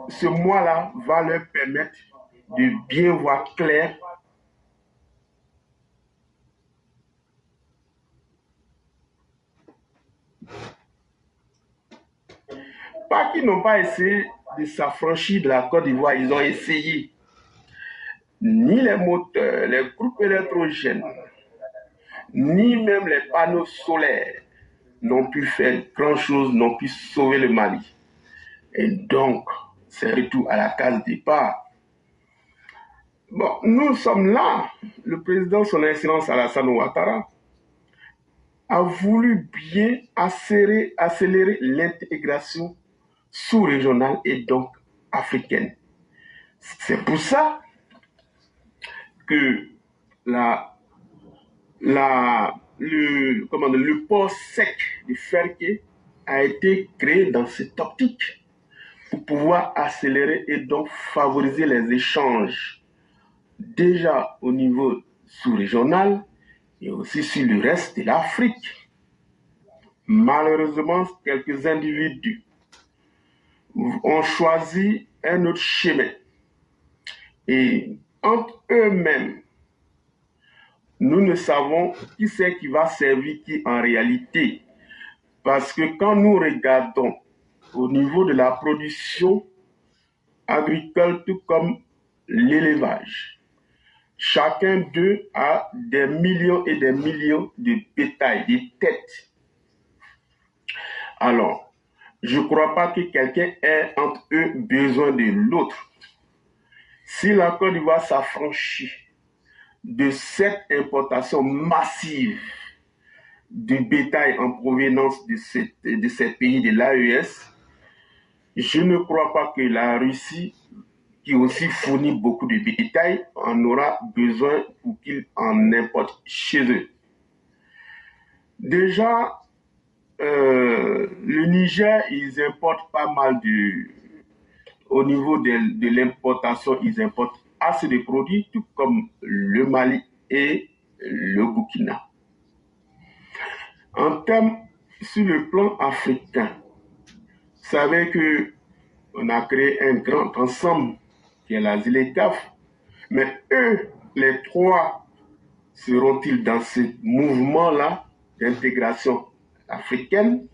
Ce mois-là va leur permettre de bien voir clair pas qu'ils n'ont pas essayé de s'affranchir de la Côte d'Ivoire, ils ont essayé. Ni les moteurs, les groupes électrogènes, ni même les panneaux solaires n'ont pu faire grand-chose, n'ont pu sauver le Mali. Et donc, c'est retour à la case départ. Bon, nous sommes là. Le président, son Excellence Alassane Ouattara, a voulu bien accélérer l'intégration sous-régionale et donc africaine. C'est pour ça que le port sec de Ferké a été créé dans cette optique pour pouvoir accélérer et donc favoriser les échanges déjà au niveau sous-régional et aussi sur le reste de l'Afrique. Malheureusement, quelques individus ont choisi un autre chemin. Et entre eux-mêmes, nous ne savons qui c'est qui va servir qui en réalité. Parce que quand nous regardons au niveau de la production agricole, tout comme l'élevage, chacun d'eux a des millions et des millions de bétail, de têtes. Alors, je ne crois pas que quelqu'un ait entre eux besoin de l'autre. Si la Côte d'Ivoire s'affranchit de cette importation massive de bétail en provenance de ces pays de l'AES, je ne crois pas que la Russie, qui aussi fournit beaucoup de bétail, en aura besoin pour qu'il en importe chez eux. Déjà, le Niger, ils importent pas mal au niveau de l'importation, ils importent assez de produits, tout comme le Mali et le Burkina. En termes, sur le plan africain, vous savez que on a créé un grand ensemble qui est la ZLECAf. Mais eux, les trois, seront-ils dans ce mouvement-là d'intégration africaine?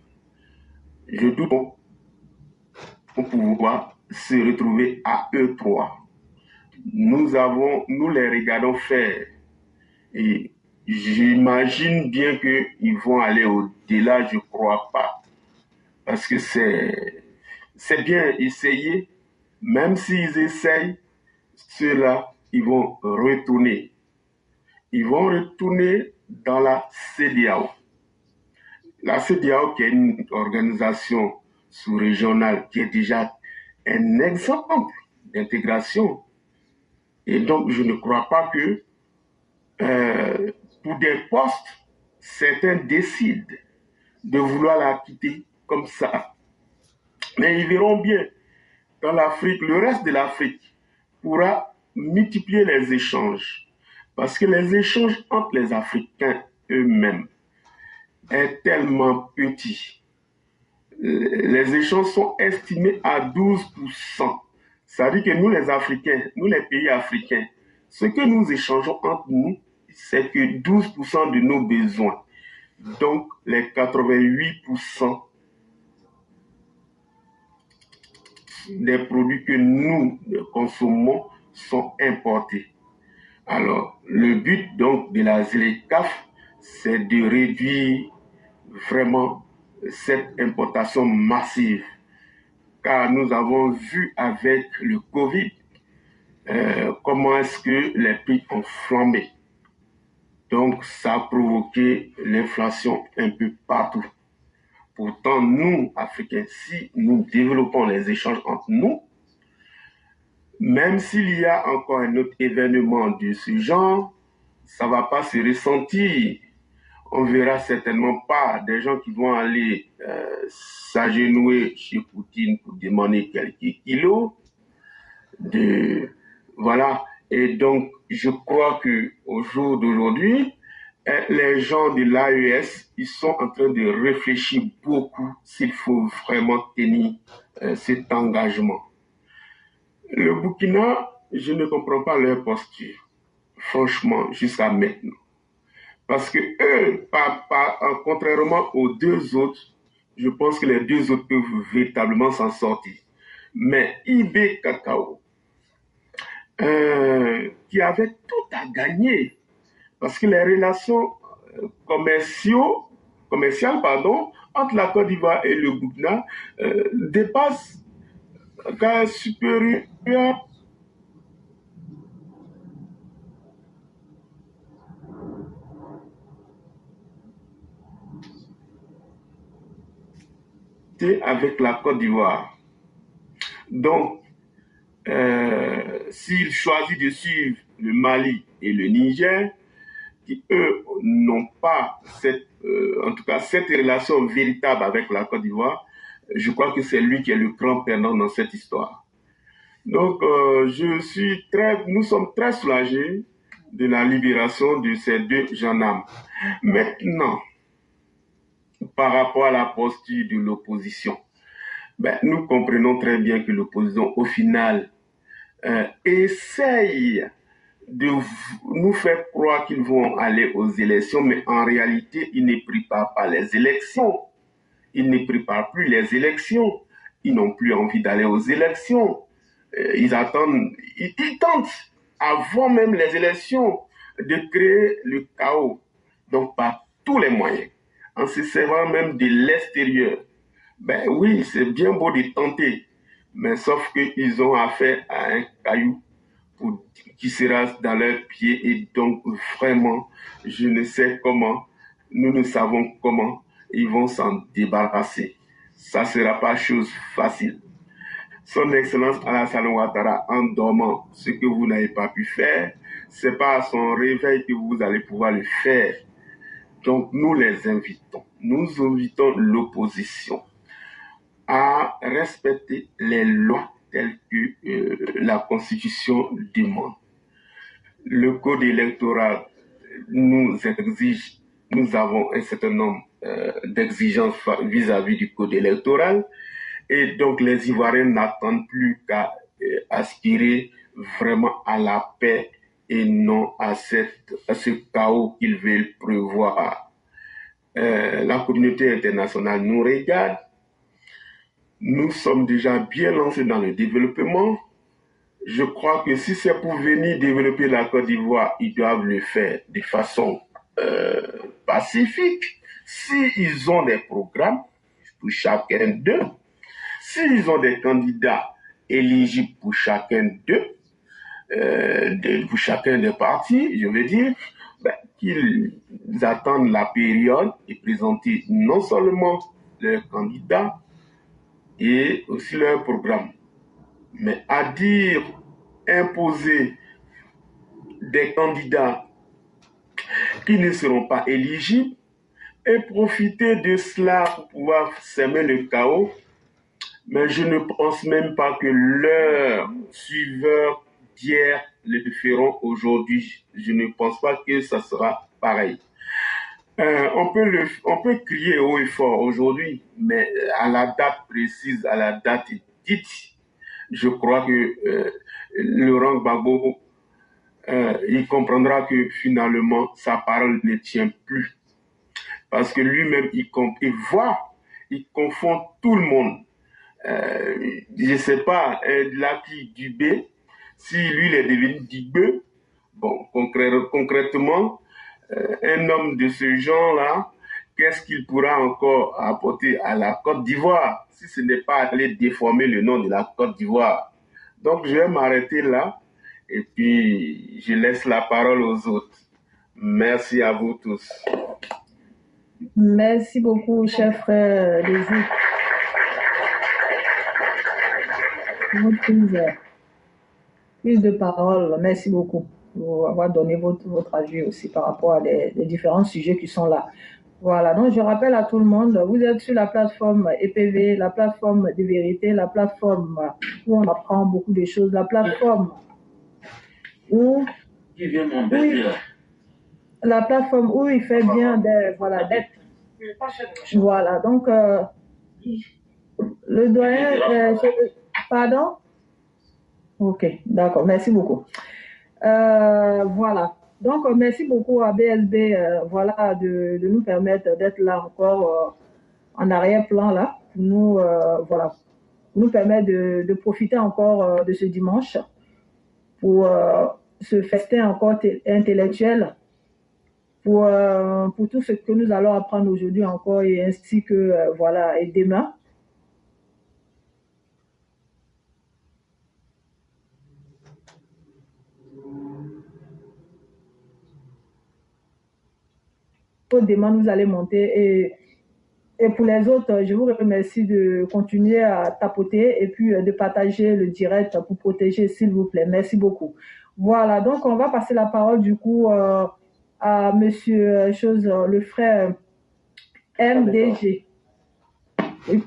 Je doute pour pouvoir se retrouver à eux trois. Nous les regardons faire et j'imagine bien qu'ils vont aller au-delà, je ne crois pas. Parce que c'est bien essayer, même s'ils essayent, ceux-là, ils vont retourner. Ils vont retourner dans la CEDEAO. La CEDEAO, qui est une organisation sous-régionale, qui est déjà un exemple d'intégration. Et donc, je ne crois pas que pour des postes, certains décident de vouloir la quitter comme ça. Mais ils verront bien, dans l'Afrique, le reste de l'Afrique pourra multiplier les échanges. Parce que les échanges entre les Africains eux-mêmes est tellement petit. Les échanges sont estimés à 12%. Ça veut dire que nous, les Africains, nous, les pays africains, ce que nous échangeons entre nous, c'est que 12% de nos besoins. Donc, les 88% des produits que nous consommons sont importés. Alors, le but donc de la ZLECAf, c'est de réduire vraiment cette importation massive. Car nous avons vu avec le Covid comment est-ce que les prix ont flambé. Donc, ça a provoqué l'inflation un peu partout. Pourtant, nous, Africains, si nous développons les échanges entre nous, même s'il y a encore un autre événement de ce genre, ça ne va pas se ressentir. On verra certainement pas des gens qui vont aller s'agenouiller chez Poutine pour demander quelques kilos. Voilà. Et donc, je crois qu'au jour d'aujourd'hui, les gens de l'AES, ils sont en train de réfléchir beaucoup s'il faut vraiment tenir cet engagement. Le Burkina, je ne comprends pas leur posture, franchement, jusqu'à maintenant. Parce que eux, contrairement aux deux autres, je pense que les deux autres peuvent véritablement s'en sortir. Mais IB Cacao, qui avait tout à gagner, parce que les relations commerciales entre la Côte d'Ivoire et le Burkina dépassent cas supérieur avec la Côte d'Ivoire. Donc, s'ils choisissent de suivre le Mali et le Niger, qui eux n'ont pas cette relation véritable avec la Côte d'Ivoire, je crois que c'est lui qui est le grand perdant dans cette histoire. Donc, nous sommes très soulagés de la libération de ces deux gendarmes. Maintenant, par rapport à la posture de l'opposition, nous comprenons très bien que l'opposition, au final, essaye de nous faire croire qu'ils vont aller aux élections, mais en réalité, ils ne préparent pas les élections. Ils ne préparent plus les élections. Ils n'ont plus envie d'aller aux élections. Ils tentent, avant même les élections, de créer le chaos. Donc, par tous les moyens, en se servant même de l'extérieur. Oui, c'est bien beau de tenter, mais sauf qu'ils ont affaire à un caillou qui sera dans leurs pieds et donc vraiment, je ne sais comment, nous ne savons comment ils vont s'en débarrasser. Ça ne sera pas chose facile. Son Excellence Alassane Ouattara, en dormant, ce que vous n'avez pas pu faire, ce n'est pas à son réveil que vous allez pouvoir le faire. Donc nous les invitons, nous invitons l'opposition à respecter les lois telles que la Constitution demande. Le code électoral nous exige, nous avons un certain nombre d'exigences vis-à-vis du code électoral Et donc les Ivoiriens n'attendent plus qu'à aspirer vraiment à la paix et non à ce chaos qu'ils veulent prévoir. La communauté internationale nous regarde. Nous sommes déjà bien lancés dans le développement. Je crois que si c'est pour venir développer la Côte d'Ivoire, ils doivent le faire de façon pacifique. S'ils ont des programmes pour chacun d'eux, s'ils ont des candidats éligibles pour chacun d'eux, pour chacun des partis, je veux dire, qu'ils attendent la période et présenter non seulement leurs candidats et aussi leur programme. Mais à dire imposer des candidats qui ne seront pas éligibles et profiter de cela pour pouvoir semer le chaos, mais je ne pense même pas que leurs suiveurs d'hier le feront aujourd'hui. Je ne pense pas que ça sera pareil. On peut crier haut et fort aujourd'hui, mais à la date précise, à la date dite, je crois que Laurent Gbagbo, il comprendra que finalement, sa parole ne tient plus. Parce que lui-même, il confond tout le monde. Je ne sais pas, Lucky Dubé, si lui il est devenu Dubé, bon, concrètement, un homme de ce genre-là, qu'est-ce qu'il pourra encore apporter à la Côte d'Ivoire si ce n'est pas aller déformer le nom de la Côte d'Ivoire? Donc, je vais m'arrêter là et puis je laisse la parole aux autres. Merci à vous tous. Merci beaucoup, cher frère Lézy. Prise de parole, merci beaucoup pour avoir donné votre avis aussi par rapport à les différents sujets qui sont là. Voilà, donc je rappelle à tout le monde, vous êtes sur la plateforme EPV, la plateforme de vérité, la plateforme où on apprend beaucoup de choses, la plateforme où... Qui vient m'embêter là? La plateforme où il fait bien d'être... Voilà, donc le doyen... pardon? Ok, d'accord, merci beaucoup. Voilà. Donc, merci beaucoup à BSB voilà, de nous permettre d'être là encore en arrière-plan, là, pour nous, voilà, nous permettre de profiter encore de ce dimanche pour ce festin encore intellectuel, pour tout ce que nous allons apprendre aujourd'hui encore et ainsi que, voilà, et demain. Demain, nous allons monter et pour les autres, je vous remercie de continuer à tapoter et puis de partager le direct pour protéger, s'il vous plaît. Merci beaucoup. Voilà, donc on va passer la parole du coup à monsieur le frère MDG. Oui.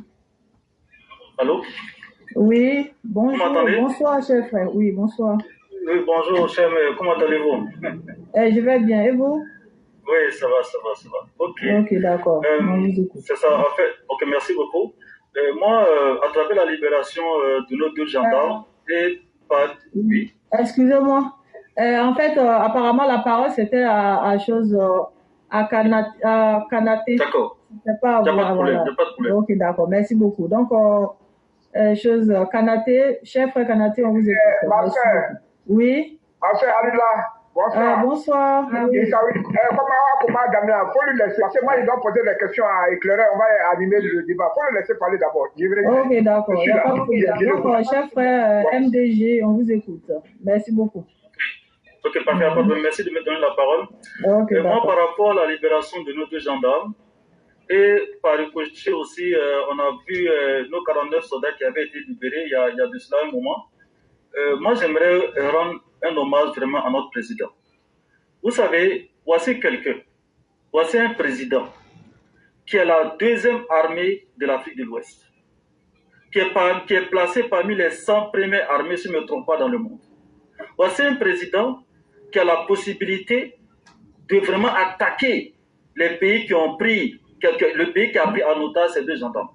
Allô? Oui, bonjour. Bonsoir, cher frère. Oui, bonsoir. Oui, bonjour, cher, comment allez-vous? Je vais bien, et vous? Oui, ça va. Ok. Ok, d'accord. C'est ça, en fait. Ok, merci beaucoup. Moi, à travers la libération de nos deux gendarmes et pas... Oui. Excusez-moi. En fait, apparemment, la parole, c'était à Kanaté. D'accord. Il n'y a pas de problème. Ok, d'accord. Merci beaucoup. Donc, Kanaté, chef frère Kanaté, on vous écoute. Ma soeur. Oui. Ma soeur Alila. Bonsoir. Bonsoir. Oui. Comment Gamia, faut lui laisser. Parce que moi, il doit poser des questions à éclairer. On va animer le débat. Faut le laisser parler d'abord. Ok, d'accord. Il n'y a pas de problème. Donc, chef frère MDG, on vous écoute. Merci beaucoup. Ok, parfait. Merci de me donner la parole. Okay, moi, par rapport à la libération de nos deux gendarmes, et par ricochet aussi, on a vu nos 49 soldats qui avaient été libérés il y a de cela un moment. Moi, j'aimerais rendre un hommage vraiment à notre président. Vous savez, voici un président qui est la deuxième armée de l'Afrique de l'Ouest, qui est placé parmi les 100 premières armées, si je ne me trompe pas, dans le monde. Voici un président qui a la possibilité de vraiment attaquer les pays qui ont pris, le pays qui a pris en otage ces deux gendarmes.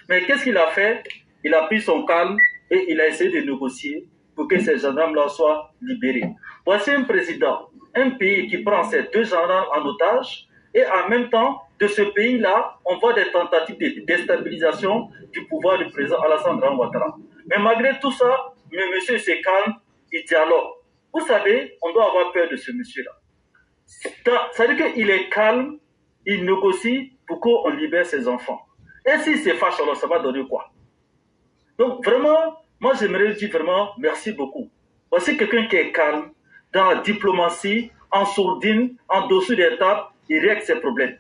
Mais qu'est-ce qu'il a fait? Il a pris son calme et il a essayé de négocier pour que ces gendarmes-là soient libérés. Voici un président, un pays qui prend ces 2 gendarmes en otage et en même temps, de ce pays-là, on voit des tentatives de déstabilisation du pouvoir du président Alassane Ouattara. Mais malgré tout ça, le monsieur se calme, il dialogue. Vous savez, on doit avoir peur de ce monsieur-là. Ça veut dire qu'il est calme, il négocie pour qu'on libère ses enfants. Et s'il se fâche, alors ça va donner quoi? Donc vraiment, moi j'aimerais dire vraiment merci beaucoup. Voici quelqu'un qui est calme, dans la diplomatie, en sourdine, en dessous des tables, il règle ses problèmes.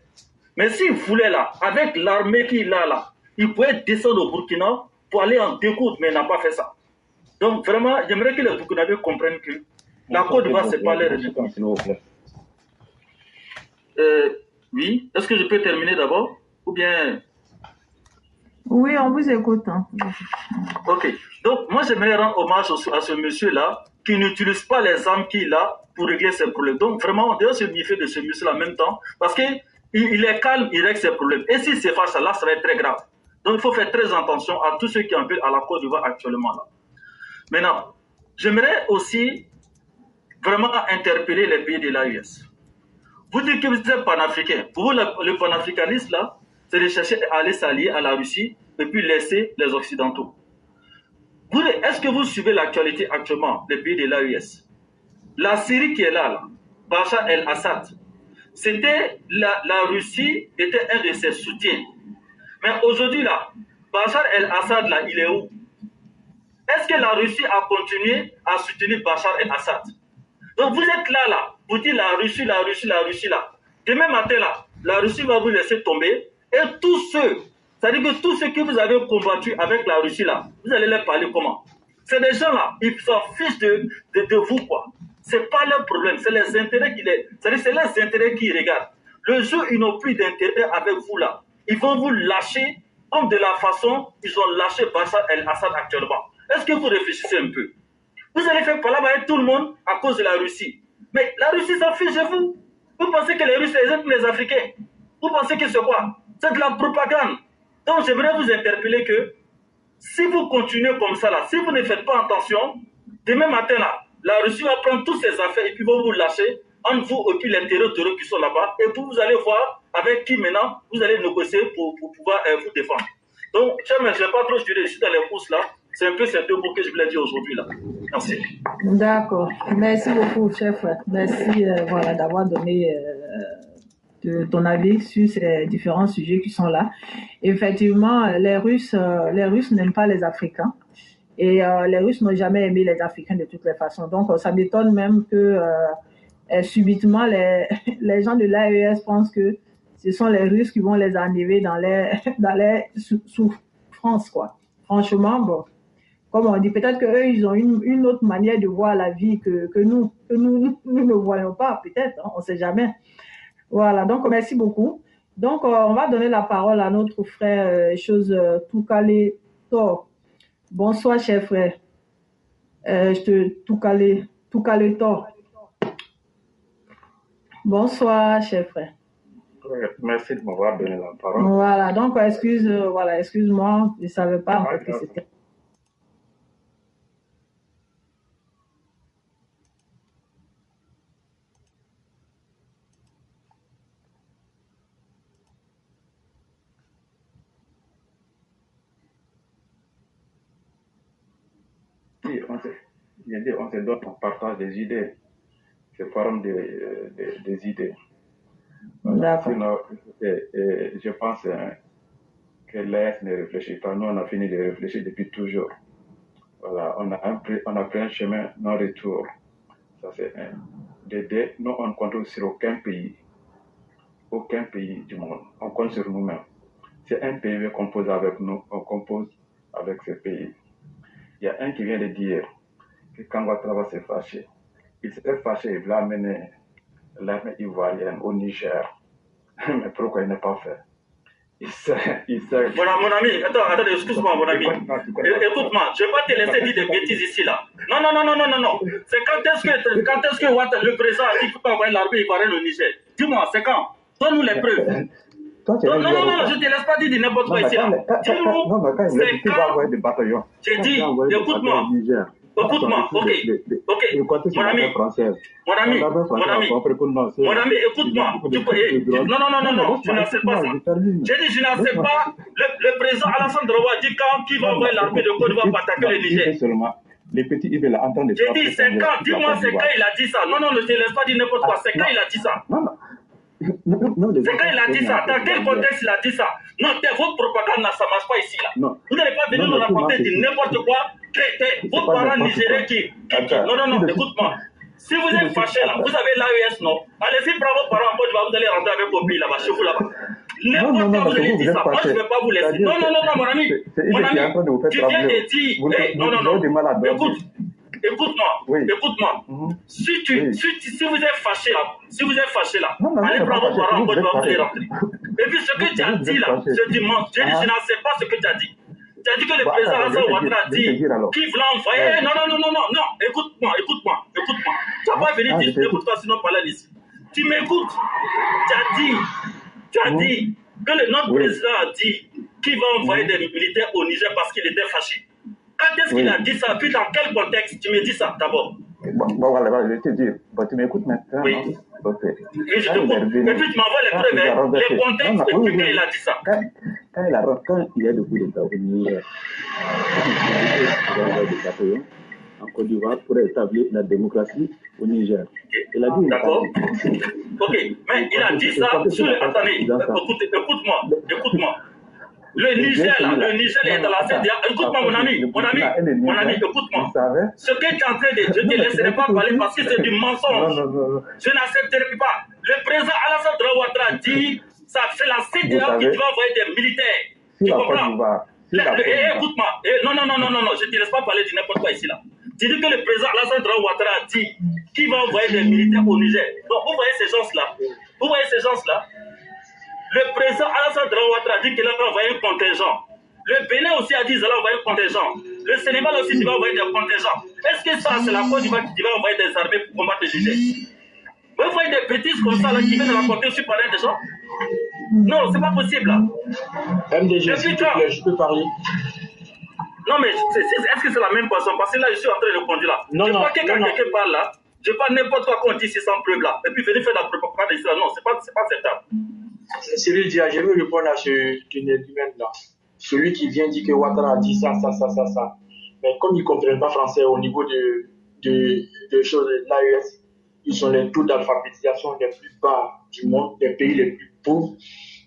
Mais s'il voulait là, avec l'armée qu'il a là, il pouvait descendre au Burkina pour aller en découdre, mais il n'a pas fait ça. Donc vraiment, j'aimerais que les Burkinabés comprennent que la Côte d'Ivoire, c'est pas leur région. Oui, est-ce que je peux terminer d'abord? Ou bien... Oui, on vous écoute. Hein. Ok. Donc, moi, j'aimerais rendre hommage à ce monsieur-là qui n'utilise pas les armes qu'il a pour régler ses problèmes. Donc, vraiment, on doit se méfier de ce monsieur-là en même temps parce qu'il est calme, il règle ses problèmes. Et s'il se fâche, là, ça va être très grave. Donc, il faut faire très attention à tous ceux qui en veulent à la Côte d'Ivoire actuellement là. Maintenant, j'aimerais aussi vraiment interpeller les pays de l'AES. Vous dites que vous êtes panafricain. Pour vous, le panafricanisme, là, c'est de chercher à aller s'allier à la Russie et puis laisser les Occidentaux. Est-ce que vous suivez l'actualité actuellement des pays de l'AES? La Syrie qui est là, Bachar el-Assad, la Russie était un de ses soutiens. Mais aujourd'hui, là, Bachar el-Assad, là, il est où? Est-ce que la Russie a continué à soutenir Bachar el-Assad? Donc vous êtes là, vous dites la Russie, là. Demain matin, là, la Russie va vous laisser tomber. Et tous ceux, c'est-à-dire que tous ceux que vous avez combattus avec la Russie, là, vous allez leur parler comment? C'est des gens là, ils s'en fichent de vous, quoi. C'est pas leur problème, c'est les intérêts c'est les intérêts qui regardent. Le jour, ils n'ont plus d'intérêt avec vous, là. Ils vont vous lâcher comme de la façon ils ont lâché Bachar el-Assad actuellement. Est-ce que vous réfléchissez un peu? Vous allez faire parler avec tout le monde à cause de la Russie. Mais la Russie s'en fiche de vous. Vous pensez que les Russes, les Africains? Vous pensez que c'est quoi? C'est de la propagande. Donc, j'aimerais vous interpeller que si vous continuez comme ça, là, si vous ne faites pas attention, demain matin, là, la Russie va prendre toutes ses affaires et puis vont vous lâcher entre vous et puis les terreurs qui sont là-bas. Et puis, vous allez voir avec qui maintenant vous allez négocier pour pouvoir vous défendre. Donc, je ne vais pas trop durer, je suis dans les courses là. C'est un peu ces 2 mots que je voulais dire aujourd'hui là. Merci. D'accord. Merci beaucoup, chef. Merci voilà, d'avoir donné ton avis sur ces différents sujets qui sont là. Effectivement, les Russes n'aiment pas les Africains. Et les Russes n'ont jamais aimé les Africains de toutes les façons. Donc, ça m'étonne même que subitement, les gens de l'AES pensent que ce sont les Russes qui vont les enlever dans les souffrances, quoi. Franchement, bon, comme on dit, peut-être qu'eux, ils ont une autre manière de voir la vie que nous ne voyons pas, peut-être, hein, on ne sait jamais. Voilà, donc merci beaucoup. Donc, on va donner la parole à notre frère Toukale Tor. Bonsoir, cher frère. Toukale Tor. Bonsoir, cher frère. Merci de m'avoir donné la parole. Voilà, donc excuse-moi, je ne savais pas en fait que c'était. On se donne, on partage des idées. C'est forum des idées. Voilà. Sinon, je pense que l'AS ne réfléchit pas. Nous, on a fini de réfléchir depuis toujours. Voilà, on a pris un chemin non-retour. Ça, c'est nous, on ne compte sur aucun pays du monde. On compte sur nous-mêmes. C'est un pays qu'on compose avec nous, on compose avec ce pays. Il y a un qui vient de dire que quand Ouattara s'est fâché, il s'est fâché, il voulait amener l'armée ivoirienne au Niger. Mais pourquoi il n'a pas fait? Il sait. Mon ami, attends, excuse-moi, mon ami. Écoute-moi, je ne vais pas te laisser dire des bêtises ici, là. Non. C'est quand est-ce que le président a dit qu'il peut envoyer l'armée ivoirienne au Niger? Dis-moi, c'est quand? Donne-nous les preuves. Toi, tu Non, es non, non, non, je ne te laisse pas dire n'importe quoi ici là. non, mais quand il va envoyer des bataillons. J'ai dit, écoute-moi. Écoute-moi, ok. Mon ami, écoute-moi. Non, tu n'acceptes pas ça. J'ai dit, je n'accepte pas. Le président Alassane Draoua dit quand qui va envoyer l'armée de Côte d'Ivoire pour attaquer le Niger. Les petits Ibé là en train de... J'ai dit, c'est quand, dis-moi, c'est quand il a dit ça. Non, je ne te laisse pas dire n'importe quoi. C'est quand il a dit ça. C'est quand il a dit ça. Dans quel contexte il a dit ça? Non, votre propagande, ça ne marche pas ici là. Vous n'allez pas venir nous raconter de n'importe quoi. Vos parents nigériens qui... Non, écoute-moi. Si vous êtes fâché là, vous avez l'AES, non? Allez-y, bravo parents, vous allez rentrer avec vos pays là-bas, chez vous là-bas. N'importe quoi, vous allez dire ça. Moi, je ne vais pas vous laisser. Non, mon ami. Mon ami, tu viens de dire... Non. Écoute-moi. Si vous êtes fâché là, allez prendre vos parents, vous allez rentrer. Et puis ce que tu as dit là, je n'en sais pas ce que tu as dit. Tu as dit que le président Alassane Ouattara a dit qui voulait envoyer. Non. Écoute-moi. Tu ne vas pas venir dire n'importe quoi sinon parler ici. Tu m'écoutes. Tu as dit que notre président a dit qu'il va envoyer des militaires au Niger parce qu'il était fâché. Quand est-ce qu'il a dit ça? Puis dans quel contexte? Tu me dis ça d'abord. Voilà, je vais te dire. Tu m'écoutes maintenant? Oui. Ok. Et puis tu m'envoies les preuves, les contextes, depuis quand il a dit ça. Quand il y a le coup d'État au Niger, en Côte d'Ivoire pour établir la démocratie au Niger. Il a dit. D'accord. Ok, mais il a dit ça sur le... Attendez, écoute-moi. Le Niger est dans la CEDEAO. Écoute-moi, mon ami, écoute-moi. Ce que tu es en train de dire, je ne te laisserai pas parler parce que c'est du mensonge. Je n'accepterai pas. Le président Alassane Ouattara dit, ça c'est la CEDEAO qui doit envoyer des militaires. Tu comprends? Écoute-moi. Non, je ne te laisse pas parler de n'importe quoi ici là. Tu dis que le président Alassane Ouattara dit qu'il va envoyer des militaires au Niger. Donc vous voyez ces gens-là. Le président Alassane Ouattara dit qu'il a envoyé un contingent. Le Bénin aussi a dit qu'il va envoyer un contingent. Le Sénégal aussi va envoyer des contingents. Est-ce que ça, c'est la Côte d'Ivoire qui va envoyer des armées pour combattre le Niger? Vous voyez des bêtises comme ça là, qui viennent raconter sur parler des gens? Non, c'est pas possible là. MDG, s'il te plaît, je peux parler. Non, mais est-ce que c'est la même personne? Parce que là, je suis en train de conduire là. Je crois que quand quelqu'un parle là, je parle n'importe quoi qu'on dit, c'est sans preuve là. Et puis venir faire la propagande ici là. Non, c'est pas acceptable. Cyril Dia, je veux répondre à ce gentleman là. Celui qui vient dire que Ouattara a dit ça. Mais comme ils ne comprennent pas français au niveau de choses de l'AES, ils sont les taux d'alphabétisation les plus bas du monde, des pays les plus pauvres.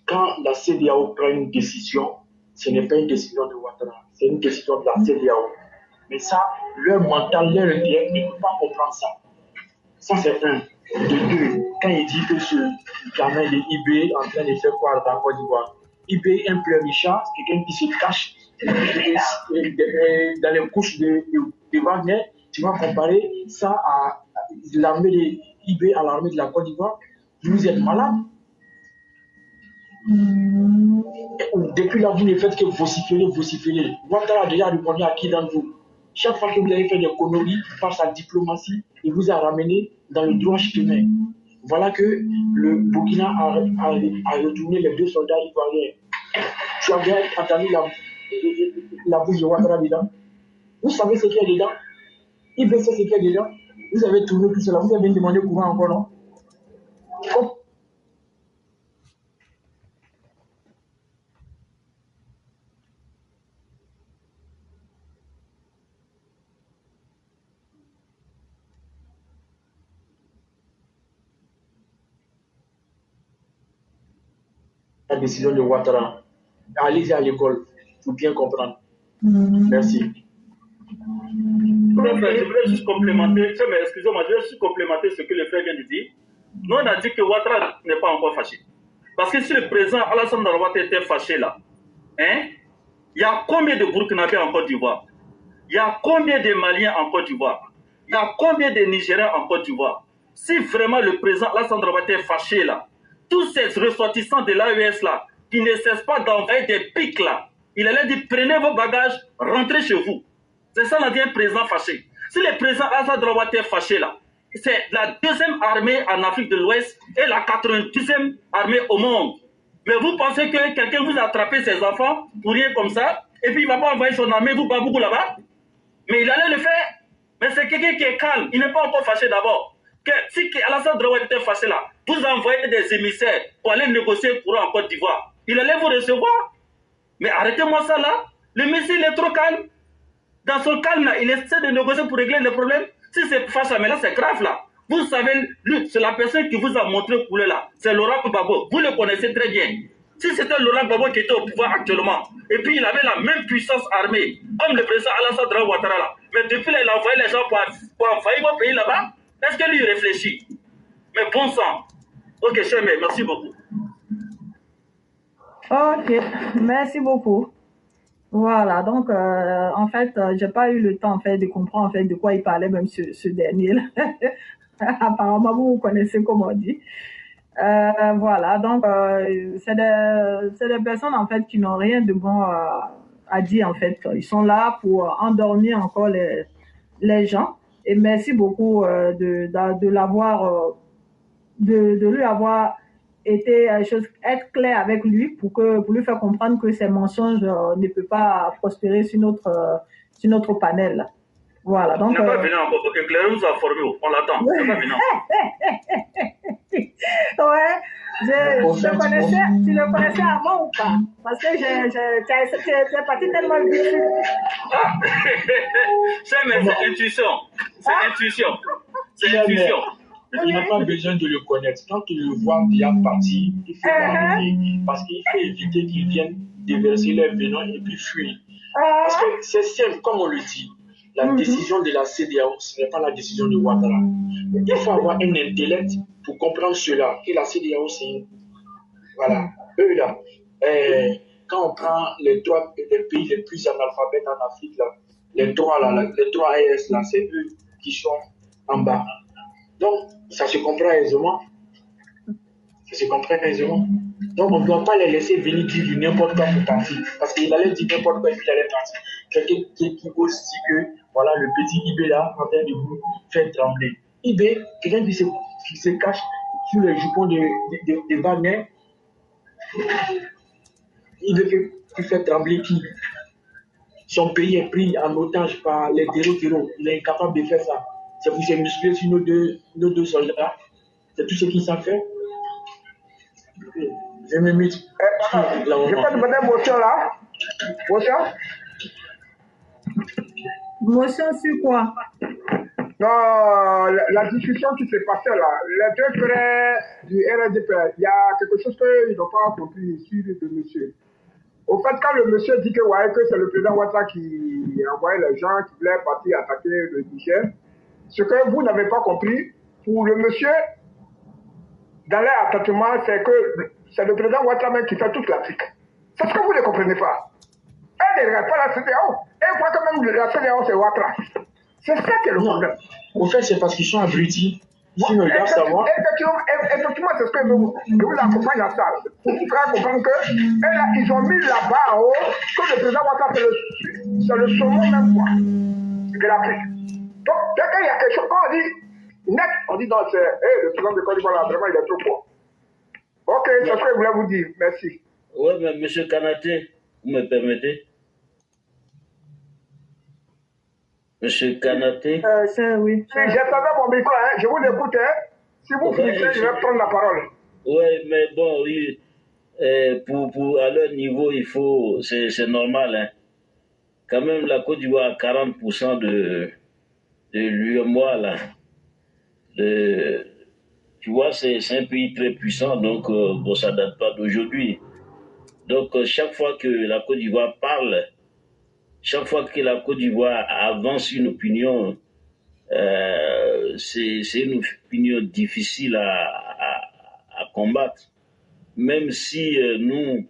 Quand la CEDEAO prend une décision, ce n'est pas une décision de Ouattara, c'est une décision de la CEDEAO. Mais ça, leur mental, leur intellect ne peut pas comprendre ça. Ça, c'est un. De deux, quand il dit que ce gamin de IB est en train de faire quoi dans Côte d'Ivoire, IB est un pleurnichard, c'est quelqu'un qui se cache dans les couches de Wagner. Tu vas comparer ça à l'armée de IB à l'armée de la Côte d'Ivoire. Vous êtes malade. Depuis là, vous ne faites que vociférer. Ouattara a déjà répondu à qui d'entre vous? Chaque fois que vous avez fait des conneries par sa diplomatie, il vous a ramené dans le droit chemin. Voilà que le Burkina a retourné les 2 soldats ivoiriens. Tu as bien entendu la bouche de Ouattara dedans. Vous savez ce qu'il y a dedans? Il sait ce qu'il y a dedans. Vous avez tourné tout cela. Vous avez demandé courant encore, non? La décision de Ouattara. Allez-y à l'école pour bien comprendre. Merci. Je voulais juste complémenter, excusez-moi, je vais juste complémenter ce que le frère vient de dire. Nous, on a dit que Ouattara n'est pas encore fâché. Parce que si le président Alassane Ouattara était fâché là, il y a combien de Burkinabés en Côte d'Ivoire? Il y a combien de Maliens en Côte d'Ivoire? Il y a combien de Nigériens en Côte d'Ivoire? Si vraiment le président Alassane Ouattara était fâché là, tous ces ressortissants de l'AES là, qui ne cessent pas d'envoyer des pics là, il allait dire prenez vos bagages, rentrez chez vous. C'est ça, on a dit un président fâché. Si le président Alassane Ouattara est fâché là, c'est la 2e armée en Afrique de l'Ouest et la 90e armée au monde. Mais vous pensez que quelqu'un vous a attrapé ses enfants pour rien comme ça, et puis il ne va pas envoyer son armée, vous pas beaucoup là-bas? Mais il allait le faire. Mais c'est quelqu'un qui est calme, il n'est pas encore fâché d'abord. Si Alassane Dramane était fâché là, vous envoyez des émissaires pour aller négocier pour en Côte d'Ivoire. Il allait vous recevoir. Mais arrêtez-moi ça là. Le monsieur, il est trop calme. Dans son calme là, il essaie de négocier pour régler le problème. Si c'est fâché, mais là c'est grave là. Vous savez, lui, c'est la personne qui vous a montré couler là. C'est Laurent Gbagbo. Vous le connaissez très bien. Si c'était Laurent Gbagbo qui était au pouvoir actuellement, et puis il avait la même puissance armée, comme le président Alassane Dramane Ouattara là, mais depuis là, il a envoyé les gens pour envahir mon pays là-bas, est-ce que lui il réfléchit? Mais bon sang. Ok, cher mec, merci beaucoup. Ok, merci beaucoup. Voilà, donc en fait, j'ai pas eu le temps en fait de comprendre en fait de quoi il parlait même ce dernier-là. Apparemment, vous connaissez comme on dit. Voilà, donc c'est des personnes en fait qui n'ont rien de bon à dire en fait. Ils sont là pour endormir encore les gens. Et merci beaucoup de l'avoir, de lui avoir été être clair avec lui pour lui faire comprendre que ces mensonges ne peuvent pas prospérer sur notre panel. Voilà, donc. Il n'est pas venu encore, parce que Claire nous a formé, on l'attend. Il n'est pas venu encore. Ouais, tu le connaissais avant ou pas? Parce que t'es parti tellement vite. C'est intuition. C'est intuition. C'est intuition. Il n'a pas besoin de le connaître. Quand il le voit bien parti, il faut l'arrêter. Parce qu'il faut éviter qu'ils viennent déverser leur venin et puis fuir. Parce que c'est simple, comme on le dit. La décision de la CEDEAO, ce n'est pas la décision de Ouattara. Il faut avoir un intellect pour comprendre cela. Que la CEDEAO, c'est... Voilà. Eux, là, quand on prend les pays les plus analphabètes en Afrique, là, les trois AES, là, c'est eux qui sont en bas. Donc, ça se comprend aisément. Donc, on ne doit pas les laisser venir dire du n'importe quoi pour partir. Parce qu'il allait dire n'importe quoi et puis il allait partir. Quelqu'un qui ose dire que, voilà, le petit IB là, en train de vous faire trembler. IB, quelqu'un qui se cache sous les jupons de Wagner. IB qui fait trembler qui? Son pays est pris en otage par les terreaux. Il est incapable de faire ça. C'est pour se muscler sur nos deux soldats. C'est tout ce qu'ils savent faire. Je me mets. Je peux demander une motion là? Motion sur quoi? Non, la discussion qui s'est passée là, les deux frères du RSDP, il y a quelque chose qu'ils n'ont pas compris sur le monsieur. Au fait, quand le monsieur dit que c'est le président Ouattara qui envoyait les gens qui voulaient partir attaquer le Niger, ce que vous n'avez pas compris, pour le monsieur, dans leur attachement, c'est que c'est le président Ouattara même qui fait toute l'Afrique. C'est ce que vous ne comprenez pas. Elle ne regarde pas la CEDEAO. Elle voit que même la CEDEAO, c'est Ouattara. C'est ça qui est le problème. Au fait, c'est parce qu'ils sont abrutis. Ils ne doivent savoir. Effectivement, c'est ce que je vous accompagne à ça. Pour vous faire comprendre que ils ont mis là-bas en haut que le président Ouattara, c'est le saumon même quoi, de l'Afrique. Donc, dès qu'il y a quelque chose, quand on dit net, on dit non, c'est le président de Côte d'Ivoire, vraiment, il est trop fort. Ok, c'est ce que je voulais vous dire. Merci. Oui, mais M. Kanaté, vous me permettez? Monsieur Kanaté? Oui. J'attendais mon micro, hein. Je vous écoute. Hein. Si vous finissez, je vais prendre la parole. Oui, mais bon, oui, pour à leur niveau, il faut, c'est normal. Hein. Quand même, la Côte d'Ivoire a 40% de l'UEMOA, là. Tu vois, c'est un pays très puissant, donc bon, ça ne date pas d'aujourd'hui. Donc, chaque fois que la Côte d'Ivoire parle, chaque fois que la Côte d'Ivoire avance une opinion, c'est une opinion difficile à combattre. Même si nous,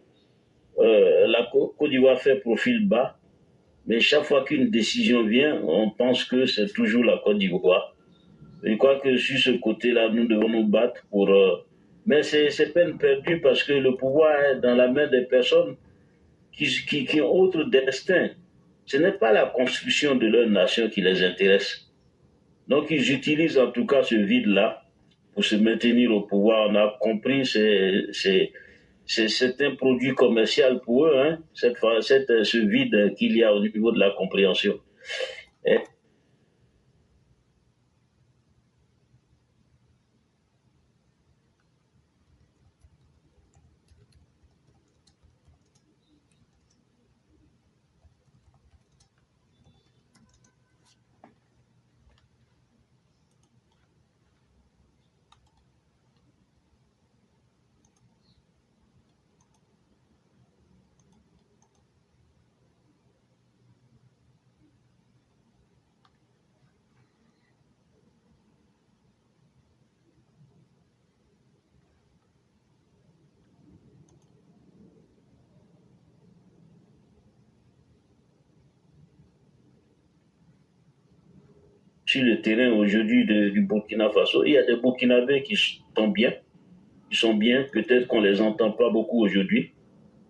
la Côte d'Ivoire fait profil bas, mais chaque fois qu'une décision vient, on pense que c'est toujours la Côte d'Ivoire. Je crois que sur ce côté-là, nous devons nous battre pour... mais c'est peine perdue parce que le pouvoir est dans la main des personnes qui ont autre destin. Ce n'est pas la construction de leur nation qui les intéresse. Donc ils utilisent en tout cas ce vide-là pour se maintenir au pouvoir. On a compris, c'est un produit commercial pour eux, hein, ce vide qu'il y a au niveau de la compréhension. Et sur le terrain aujourd'hui du Burkina Faso, il y a des Burkinabés qui sont bien, peut-être qu'on les entend pas beaucoup aujourd'hui,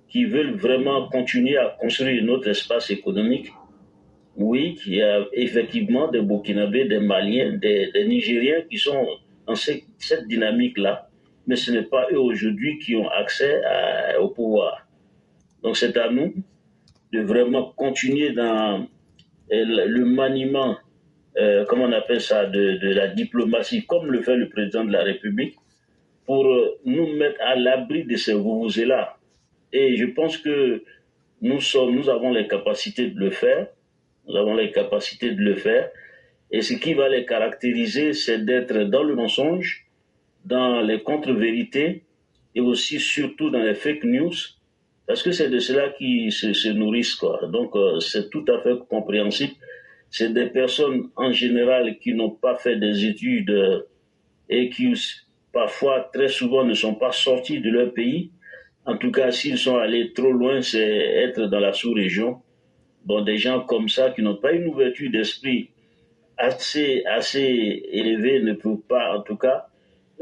qui veulent vraiment continuer à construire notre espace économique. Oui, il y a effectivement des Burkinabés, des Maliens, des Nigériens qui sont dans cette dynamique-là, mais ce n'est pas eux aujourd'hui qui ont accès au pouvoir. Donc c'est à nous de vraiment continuer dans le maniement, comment on appelle ça, de la diplomatie, comme le fait le président de la République, pour nous mettre à l'abri de ces vouvouzés-là. Et je pense que nous avons les capacités de le faire. Nous avons les capacités de le faire. Et ce qui va les caractériser, c'est d'être dans le mensonge, dans les contre-vérités et aussi surtout dans les fake news, parce que c'est de cela qu'ils se nourrissent, quoi. Donc c'est tout à fait compréhensible. C'est des personnes en général qui n'ont pas fait des études et qui parfois, très souvent, ne sont pas sortis de leur pays. En tout cas, s'ils sont allés trop loin, c'est être dans la sous-région. Bon, des gens comme ça qui n'ont pas une ouverture d'esprit assez élevée ne peuvent pas, en tout cas,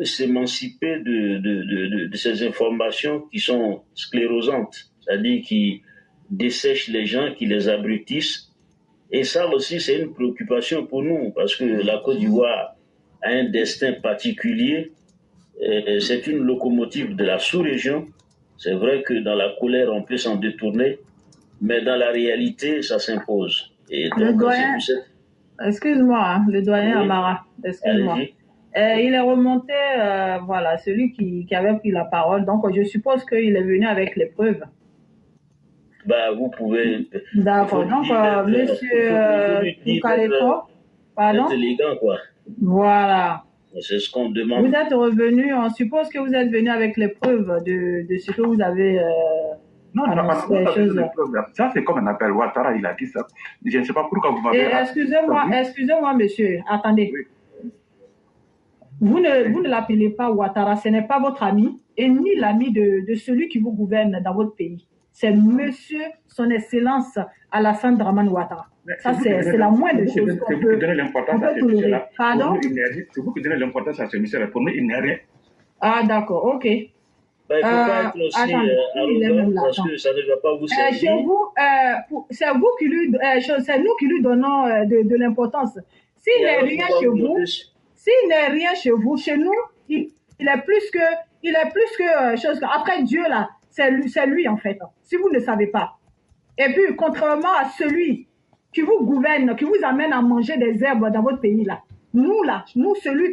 s'émanciper de ces informations qui sont sclérosantes, c'est-à-dire qui dessèchent les gens, qui les abrutissent. Et ça aussi, c'est une préoccupation pour nous, parce que la Côte d'Ivoire a un destin particulier. C'est une locomotive de la sous-région. C'est vrai que dans la colère, on peut s'en détourner, mais dans la réalité, ça s'impose. Et donc, le doyen, excuse-moi, hein, le doyen oui. Amara, excuse-moi. Il est remonté, voilà, celui qui avait pris la parole. Donc, je suppose qu'il est venu avec les preuves. Bah, vous pouvez. D'accord. Donc, monsieur Kaleto, pardon. Intelligent, quoi. Voilà. C'est ce qu'on demande. Vous êtes revenu, on suppose que vous êtes venu avec les preuves de ce que vous avez. Non, ça c'est comme un appel. Ouattara, il a dit ça. Je ne sais pas pourquoi vous m'avez. Excusez-moi, monsieur. Attendez. Oui. Vous ne l'appelez pas Ouattara, ce n'est pas votre ami et ni l'ami de celui qui vous gouverne dans votre pays. C'est monsieur, son excellence Alassane Dramane Ouattara. Ça, c'est la moindre des choses. C'est vous qui donnez l'importance à ce monsieur-là. Pardon? C'est vous qui donnez l'importance à ce monsieur-là. Pour nous, il n'est rien. Ah, d'accord, ok. Ben, il ne faut pas être aussi arrogant parce que ça ne va pas vous servir. C'est nous qui lui donnons de l'importance. S'il n'est rien chez vous, s'il n'est rien chez vous, chez nous, il est plus que chose. Après Dieu, là, c'est lui en fait, si vous ne savez pas. Et puis, contrairement à celui qui vous gouverne, qui vous amène à manger des herbes dans votre pays, là, nous, celui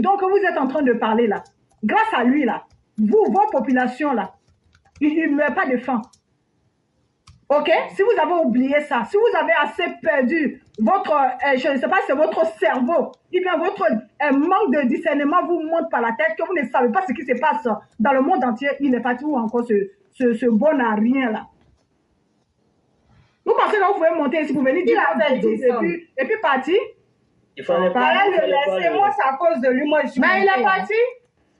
dont que vous êtes en train de parler, là, grâce à lui, là, vos populations, là, il ne meurt pas de faim. Ok? Si vous avez oublié ça, si vous avez assez perdu votre, je ne sais pas, c'est votre cerveau, ou bien votre manque de discernement vous monte par la tête, que vous ne savez pas ce qui se passe dans le monde entier, il est parti où encore ce bon à rien là. Vous pensez que vous pouvez monter ici, vous venez dire la bêtise et puis partir? Il fallait pas le laisser, moi c'est à cause de lui, moi je suis. Mais il est parti?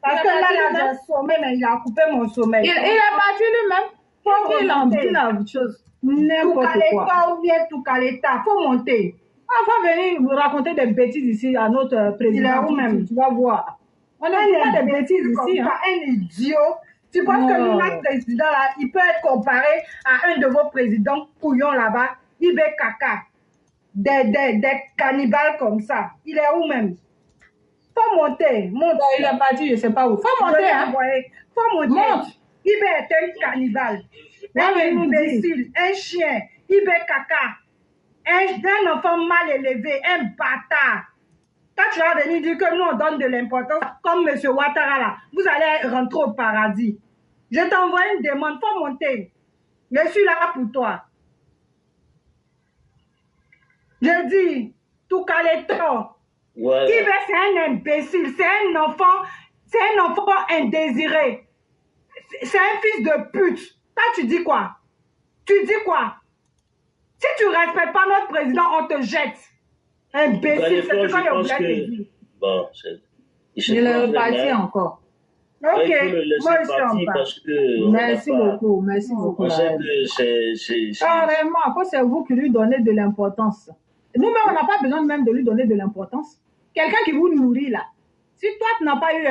Parce que là, j'ai sommeil, mais il a coupé mon sommeil. Il est parti lui-même. Il a dit la chose. N'importe quoi. Ou bien tout Kaleta, faut monter. On va venir vous raconter des bêtises ici à notre président. Même. Tu vas voir. On ne dit pas des bêtises ici. Hein. Un idiot. Tu penses que notre président là, il peut être comparé à un de vos présidents couillons là-bas, Ibe Kaka, des cannibales comme ça. Il est où même? Faut monter. Monte. Il est parti, je ne sais pas où. Faut monter. Hein. Faut monter. Monte. Ibé était un cannibale, un imbécile, un chien, Ibé caca, un enfant mal élevé, un bâtard. Quand tu vas venir dire que nous on donne de l'importance, comme M. Ouattara là, vous allez rentrer au paradis. Je t'envoie une demande, faut monter. Je suis là pour toi. Je dis, tout Caleton. Voilà. Ibé, c'est un imbécile, c'est un enfant indésiré. C'est un fils de pute. Toi, tu dis quoi? Tu dis quoi? Si tu ne respectes pas notre président, on te jette. Imbécile, c'est ce qu'on est obligé de dire. Bon, je le repartis encore. Ok, il faut le laisser partir parce que... Merci beaucoup, merci beaucoup. On sait que c'est... Carrément, après, c'est vous qui lui donnez de l'importance. Nous-mêmes, on n'a pas besoin même de lui donner de l'importance. Quelqu'un qui vous nourrit là, si toi, tu n'as pas eu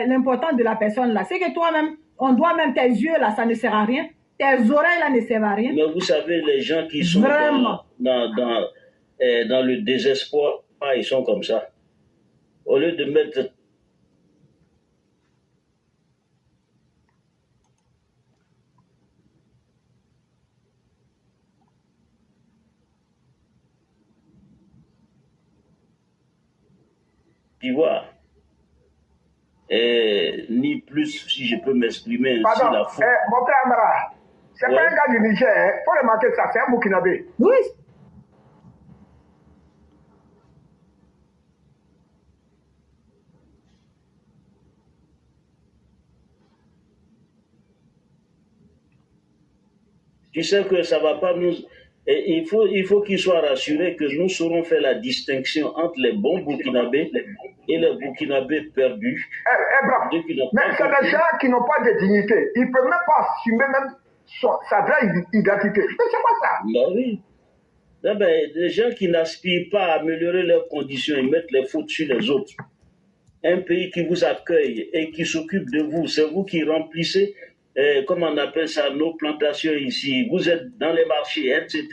l'importance de la personne là, c'est que toi-même, on doit même tes yeux là, ça ne sert à rien. Tes oreilles là ne servent à rien. Mais vous savez, les gens qui sont dans le désespoir, ils sont comme ça. Au lieu de mettre... Puis voilà. Ni plus, si je peux m'exprimer ainsi, Pardon, la faute. mon frère Amara, c'est pas un gars du Niger, hein. Faut remarquer ça, c'est un Burkinabé. Oui. Tu sais que ça ne va pas nous... Et il faut qu'il soit rassuré que nous saurons faire la distinction entre les bons Burkinabés et les Burkinabés perdus. Bravo. Mais c'est des gens qui n'ont pas de dignité. Ils ne peuvent même pas assumer même sa vraie identité. Mais c'est pas ça. Bah oui. Là, des gens qui n'aspirent pas à améliorer leurs conditions et mettre les fautes sur les autres. Un pays qui vous accueille et qui s'occupe de vous, c'est vous qui remplissez, comment on appelle ça, nos plantations ici. Vous êtes dans les marchés, etc.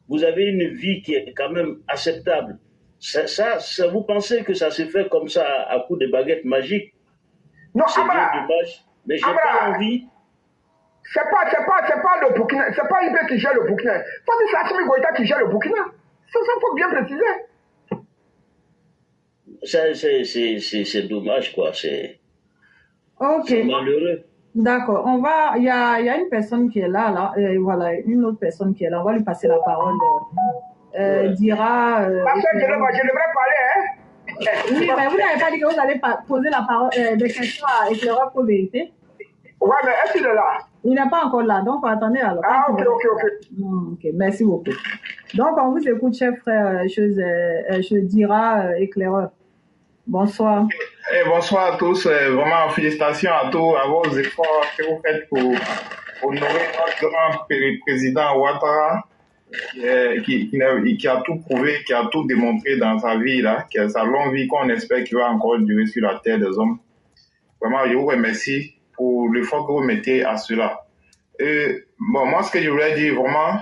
Vous avez une vie qui est quand même acceptable. Ça, vous pensez que ça se fait comme ça à coup de baguette magique? Non, c'est bien dommage. Mais j'ai pas envie. C'est pas le Burkina, c'est pas Ibé qui gère le Burkina. Faut dire c'est Assimi Goïta qui gère le Burkina. Ça faut bien préciser. C'est dommage, quoi. C'est malheureux. D'accord. Il y a une personne qui est là, voilà, une autre personne qui est là. On va lui passer la parole. Dira. Parce que je devrais parler, hein. Oui, mais vous n'avez pas dit que vous allez poser la parole, des questions à Éclaireur pour vérité. Ouais, mais est-ce qu'il est là? Il n'est pas encore là, donc attendez alors. Ah, ok. Ok, merci beaucoup. Donc, on vous écoute, chef frère, je dirai Éclaireur. Bonsoir. Bonsoir à tous. Vraiment, félicitations à vos efforts que vous faites pour honorer notre grand président Ouattara, qui a tout prouvé, qui a tout démontré dans sa vie, là, qui a sa longue vie qu'on espère qu'il va encore durer sur la terre des hommes. Vraiment, je vous remercie pour l'effort que vous mettez à cela. Moi, ce que je voulais dire, vraiment,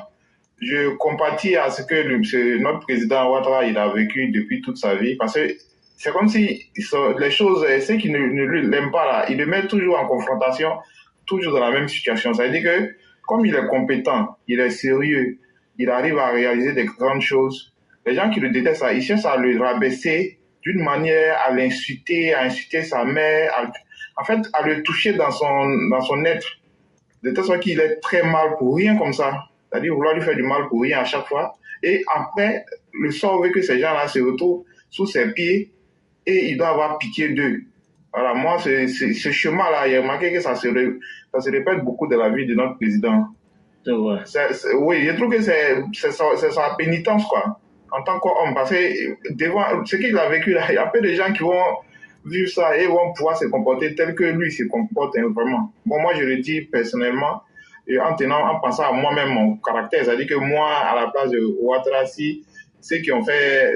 je compatis à ce que notre président Ouattara il a vécu depuis toute sa vie, parce que c'est comme si les choses, ceux qui ne l'aiment pas là, ils le mettent toujours en confrontation, toujours dans la même situation. Ça veut dire que, comme il est compétent, il est sérieux, il arrive à réaliser des grandes choses, les gens qui le détestent, ils cherchent à le rabaisser d'une manière, à l'insulter, à insulter sa mère, en fait, à le toucher dans son être, de telle sorte qu'il est très mal pour rien comme ça. C'est-à-dire vouloir lui faire du mal pour rien à chaque fois. Et après, le sort veut que ces gens-là se retrouvent sous ses pieds et il doit avoir pitié d'eux. Voilà, moi, ce chemin-là, il y a remarqué que ça se répète beaucoup dans la vie de notre président. Oui, je trouve que c'est sa pénitence, quoi, en tant qu'homme. Parce que devant ce qu'il a vécu là, il y a peu de gens qui vont vivre ça et vont pouvoir se comporter tel que lui se comporte, hein, vraiment. Bon, moi, je le dis personnellement, en pensant à moi-même, mon caractère. C'est-à-dire que moi, à la place de Ouattara, ceux qui ont fait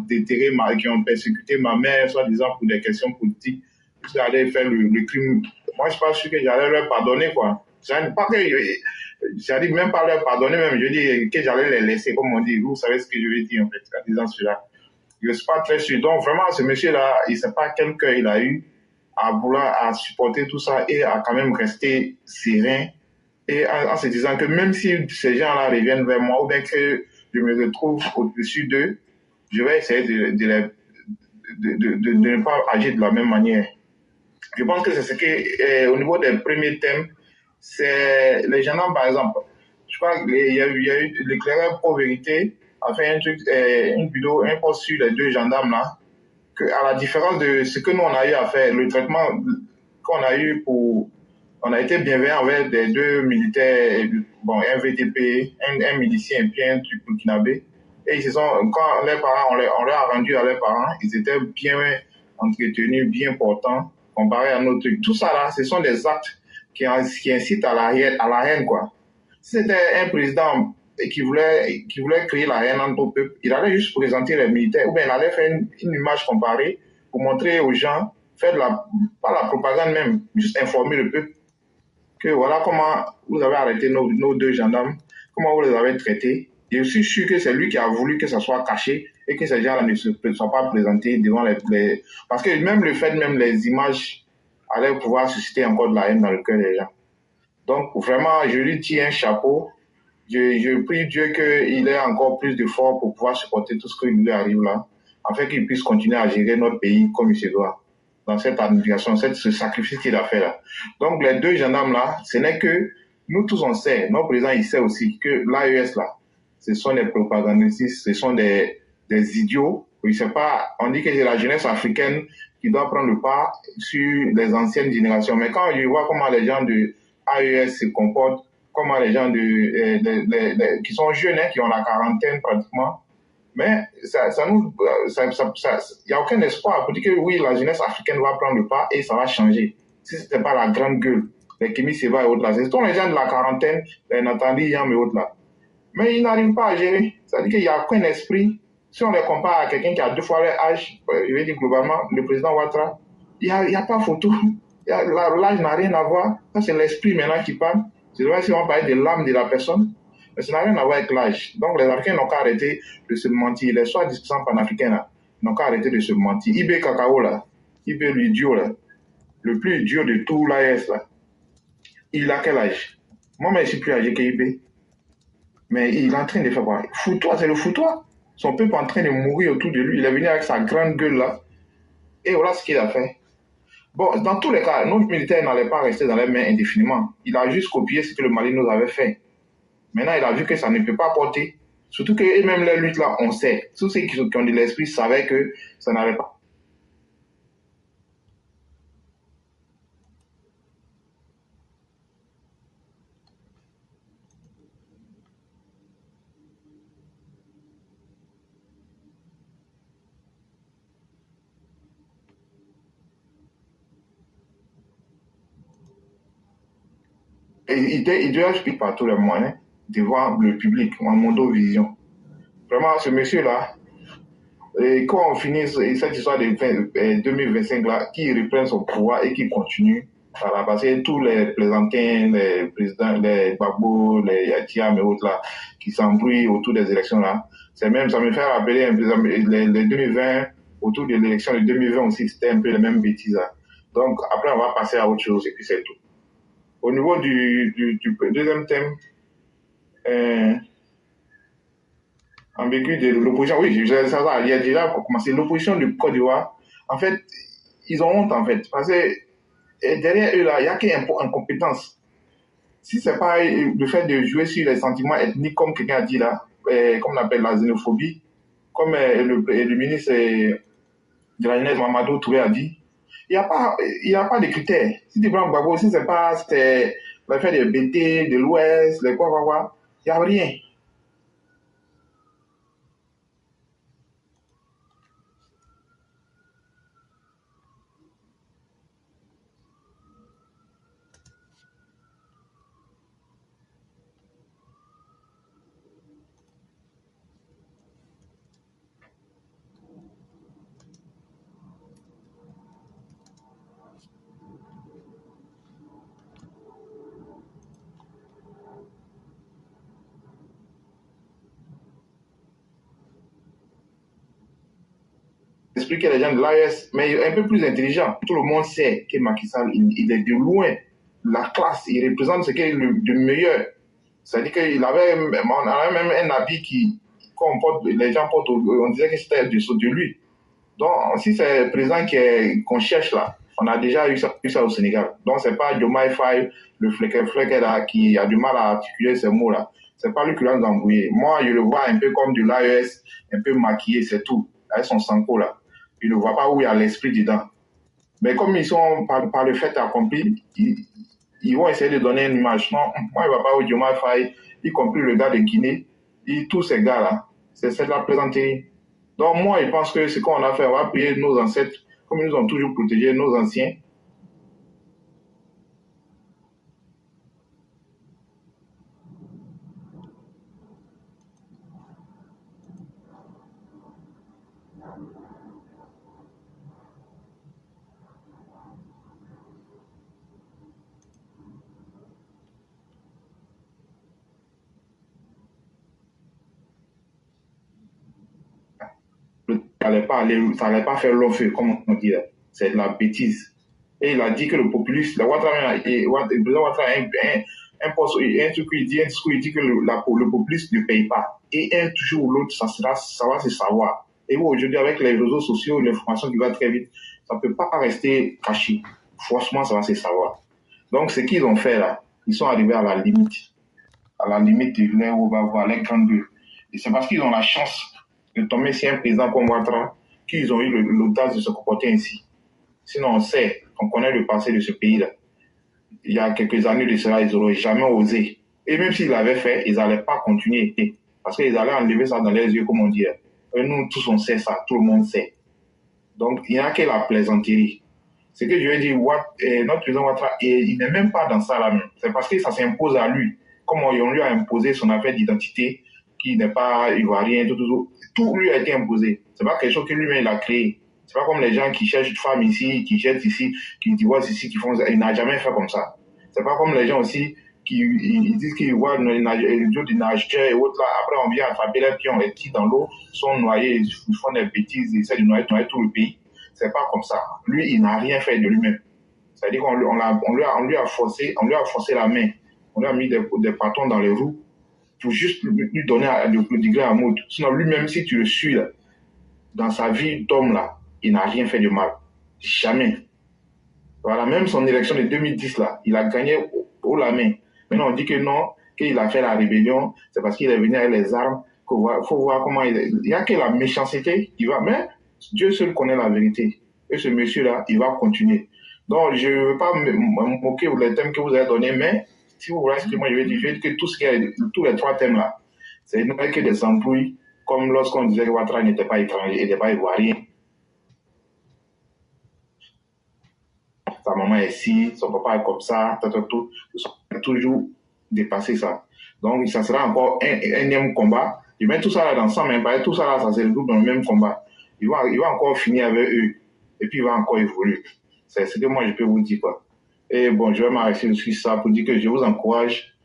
déterrer qui ont persécuté ma mère, soi-disant pour des questions politiques, j'allais faire le crime. Moi, je suis pas sûr que j'allais leur pardonner, quoi. J'allais même pas leur pardonner, même. Je dis que j'allais les laisser, comme on dit. Vous savez ce que je veux dire, en fait, en disant cela. Je ne suis pas très sûr. Donc, vraiment, ce monsieur-là, il ne sait pas quel cœur il a eu à vouloir à supporter tout ça et à quand même rester serein et en se disant que même si ces gens-là reviennent vers moi ou bien que je me retrouve au-dessus d'eux, je vais essayer de ne pas agir de la même manière. Je pense que c'est ce que, au niveau des premiers thèmes, c'est les gendarmes, par exemple. Je crois qu'il y a eu l'éclaireur pro-vérité a fait un truc, une vidéo, un post sur les deux gendarmes là, que à la différence de ce que nous on a eu à faire, le traitement qu'on a eu pour, on a été bienveillant envers des deux militaires, bon, un VTP, un milicien et puis un truc burkinabé. Et ils se sont, quand leurs parents, on leur a rendu à leurs parents, ils étaient bien entretenus, bien portants, comparé à nos trucs. Tout ça là, ce sont des actes qui incitent à la haine, quoi. Si c'était un président qui voulait créer la haine entre le peuple, il allait juste présenter les militaires, ou bien il allait faire une image comparée pour montrer aux gens, faire pas la propagande même, juste informer le peuple que voilà comment vous avez arrêté nos deux gendarmes, comment vous les avez traités. Je suis sûr que c'est lui qui a voulu que ça soit caché et que ces gens-là ne soient pas présentés devant les... Parce que même le fait, même les images allaient pouvoir susciter encore de la haine dans le cœur des gens. Donc vraiment, je lui tire un chapeau. Je prie Dieu qu'il ait encore plus de force pour pouvoir supporter tout ce qui lui arrive là, afin qu'il puisse continuer à gérer notre pays comme il se doit, dans cette abnégation, ce sacrifice qu'il a fait là. Donc les deux gendarmes là, ce n'est que, nous tous on sait, notre président il sait aussi que l'AES là, ce sont des propagandistes, ce sont des idiots. Il sait pas, on dit que c'est la jeunesse africaine qui doit prendre le pas sur les anciennes générations. Mais quand je vois comment les gens de AES se comportent, comment les gens qui sont jeunes, hein, qui ont la quarantaine pratiquement, mais il n'y a aucun espoir pour dire que oui, la jeunesse africaine va prendre le pas et ça va changer. Si ce n'était pas la grande gueule, les Kémy Séba et autres là, ce sont les gens de la quarantaine, les Nathalie Yam et autres là. Mais ils n'arrivent pas à gérer. C'est-à-dire qu'il n'y a aucun esprit. Si on les compare à quelqu'un qui a 2 fois leur âge, je vais dire globalement, le président Ouattara, il n'y a pas photo. L'âge n'a rien à voir. Ça, c'est l'esprit maintenant qui parle. C'est vrai si on parle de l'âme de la personne, mais ça n'a rien à voir avec l'âge. Donc les Africains n'ont qu'à arrêter de se mentir. Les soi-disant panafricains là, n'ont qu'à arrêter de se mentir. Ibé Kakao là, Ibé l'idiot là, le plus idiot de tout l'AS là, il a quel âge? Moi, je ne suis plus âgé qu'Ibé. Mais il est en train de faire quoi? Foutoir, c'est le foutoir. Son peuple est en train de mourir autour de lui. Il est venu avec sa grande gueule là. Et voilà ce qu'il a fait. Bon, dans tous les cas, notre militaire n'allait pas rester dans les mains indéfiniment. Il a juste copié ce que le Mali nous avait fait. Maintenant, il a vu que ça ne peut pas porter. Surtout que, et même les luttes là, on sait. Tous ceux qui ont de l'esprit savaient que ça n'allait pas. Et il doit expliquer par tous les moyens devant le public, en mondo-vision. Vraiment, ce monsieur-là, et quand on finit cette histoire de 2025 là, qui reprenne son pouvoir et qui continue, voilà, parce que tous les plaisantins, les présidents, les Gbagbo, les Yatiam et autres là, qui s'embrouillent autour des élections là, ça me fait rappeler un peu les 2020, autour de l'élection de 2020 aussi, c'était un peu les mêmes bêtises là. Donc après on va passer à autre chose et puis c'est tout. Au niveau du deuxième thème, ambigu de l'opposition, oui, il y a déjà commencé l'opposition du Côte d'Ivoire. En fait, ils ont honte en fait, parce que derrière eux là, il n'y a qu'incompétence. Si c'est pas le fait de jouer sur les sentiments ethniques, comme quelqu'un a dit là, comme on appelle la xénophobie, comme le ministre de la jeunesse Mamadou Touré a dit, il n'y a pas de critères. Si tu prends Gbagbo, si c'est pas le fait de BT, de l'Ouest, il n'y a rien. l'esprit que les gens de l'AES, mais un peu plus intelligent. Tout le monde sait que Macky Sall, il est de loin la classe, il représente ce qui est le meilleur. C'est-à-dire qu'il avait même un habit les gens portent, on disait que c'était de lui. Donc, si c'est le président qu'on cherche là, on a déjà eu ça au Sénégal. Donc, c'est pas Diomaye Faye, le flequet là, qui a du mal à articuler ces mots-là. C'est pas lui qui l'a embrouillé. Moi, je le vois un peu comme de l'AES, un peu maquillé, c'est tout, avec son sanko là. Il ne voit pas où il y a l'esprit dedans. Mais comme ils sont par le fait accompli, ils vont essayer de donner une image. Non, moi, il ne va pas au Diomaye Faye, y compris le gars de Guinée, tous ces gars-là. C'est de la plaisanterie. Donc, moi, je pense que ce qu'on a fait, on va payer nos ancêtres, comme ils nous ont toujours protégés, nos anciens. Ça n'allait pas faire long feu, comme on dit. C'est de la bêtise. Et il a dit que le populiste, le président Ouattara a un truc où il dit que le populiste ne paye pas. Et un jour ou l'autre, ça va se savoir. Et aujourd'hui, avec les réseaux sociaux, l'information qui va très vite, ça ne peut pas rester caché. Franchement, ça va se savoir. Donc, ce qu'ils ont fait là, ils sont arrivés à la limite de là où on va voir les grandes deux. Et c'est parce qu'ils ont la chance de tomber sur un président comme Ouattara qu'ils ont eu l'audace de se comporter ainsi. Sinon, on connaît le passé de ce pays-là. Il y a quelques années de cela, ils n'auraient jamais osé. Et même s'ils l'avaient fait, ils n'allaient pas continuer. Parce qu'ils allaient enlever ça dans les yeux, comme on dit. Et nous, tous, on sait ça. Tout le monde sait. Donc, il n'y a que la plaisanterie. Ce que je veux dire, notre président Ouattara, il n'est même pas dans ça là même. C'est parce que ça s'impose à lui. Comme on lui a imposé son affaire d'identité, qui n'est pas ivoirien, tout lui a été imposé. C'est pas quelque chose que lui-même il a créé. C'est pas comme les gens qui cherchent une femme ici, qui jettent ici, qui divorcent ici, qui font ça. Il n'a jamais fait comme ça. C'est pas comme les gens aussi qui ils disent qu'ils voient des nageurs et autres là. Après, on vient attraper les pions, les petits dans l'eau, sont noyés, ils font des bêtises, ils essaient de noyer tout le pays. C'est pas comme ça. Lui, il n'a rien fait de lui-même. C'est-à-dire qu'on lui a forcé la main. On lui a mis des bâtons dans les roues pour juste lui donner le degré à mode. Sinon, lui-même, si tu le suis là, dans sa vie d'homme là, il n'a rien fait de mal. Jamais. Voilà, même son élection de 2010 là, il a gagné haut la main. Maintenant, on dit que non, qu'il a fait la rébellion, c'est parce qu'il est venu avec les armes. Faut voir comment il n'y a que la méchanceté qui va, mais Dieu seul connaît la vérité. Et ce monsieur-là, il va continuer. Donc, je ne veux pas me moquer les thèmes que vous avez donnés, mais si vous voulez, moi, je vais dire que tous les trois thèmes-là, c'est que des embrouilles, comme lorsqu'on disait que Ouattara n'était pas étranger, il n'était pas ivoirien. Sa maman est ici, son papa est comme ça, tout. Ils ont toujours dépassé ça. Donc, ça sera encore un énième combat. Je mets tout ça là ensemble, mais tout ça là, ça se regroupe dans le même combat. Il va encore finir avec eux, et puis il va encore évoluer. C'est ce que moi, je peux vous dire, quoi. Et bon, je vais m'arrêter sur ça pour dire que je vous encourage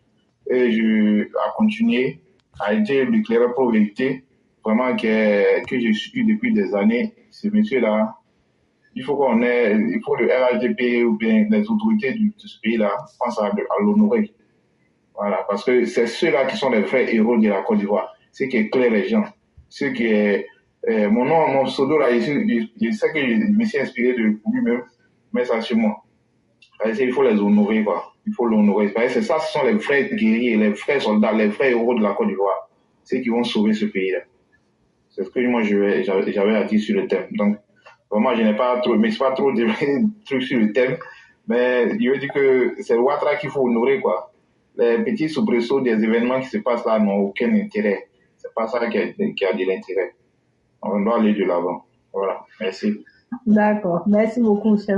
à continuer à être l'éclaireur pour vérité, vraiment que je suis depuis des années. Ce monsieur-là, il faut le RHDP ou bien les autorités de ce pays-là pensent à l'honorer. Voilà, parce que c'est ceux-là qui sont les vrais héros de la Côte d'Ivoire. Ceux qui éclairent les gens. Ceux qui mon pseudo là, je sais que je me suis inspiré de lui-même, mais ça sur moi. Il faut les honorer, quoi. Il faut l'honorer. C'est ça, ce sont les vrais guerriers, les vrais soldats, les vrais héros de la Côte d'Ivoire. Ceux qui vont sauver ce pays-là. C'est ce que moi j'avais à dire sur le thème. Donc, vraiment, je n'ai pas trop de trucs sur le thème, mais je veux dire que c'est Ouattara qu'il faut honorer, quoi. Les petits soubresauts des événements qui se passent là n'ont aucun intérêt. C'est pas ça qui a de l'intérêt. On doit aller de l'avant. Voilà. Merci. D'accord. Merci beaucoup, cher.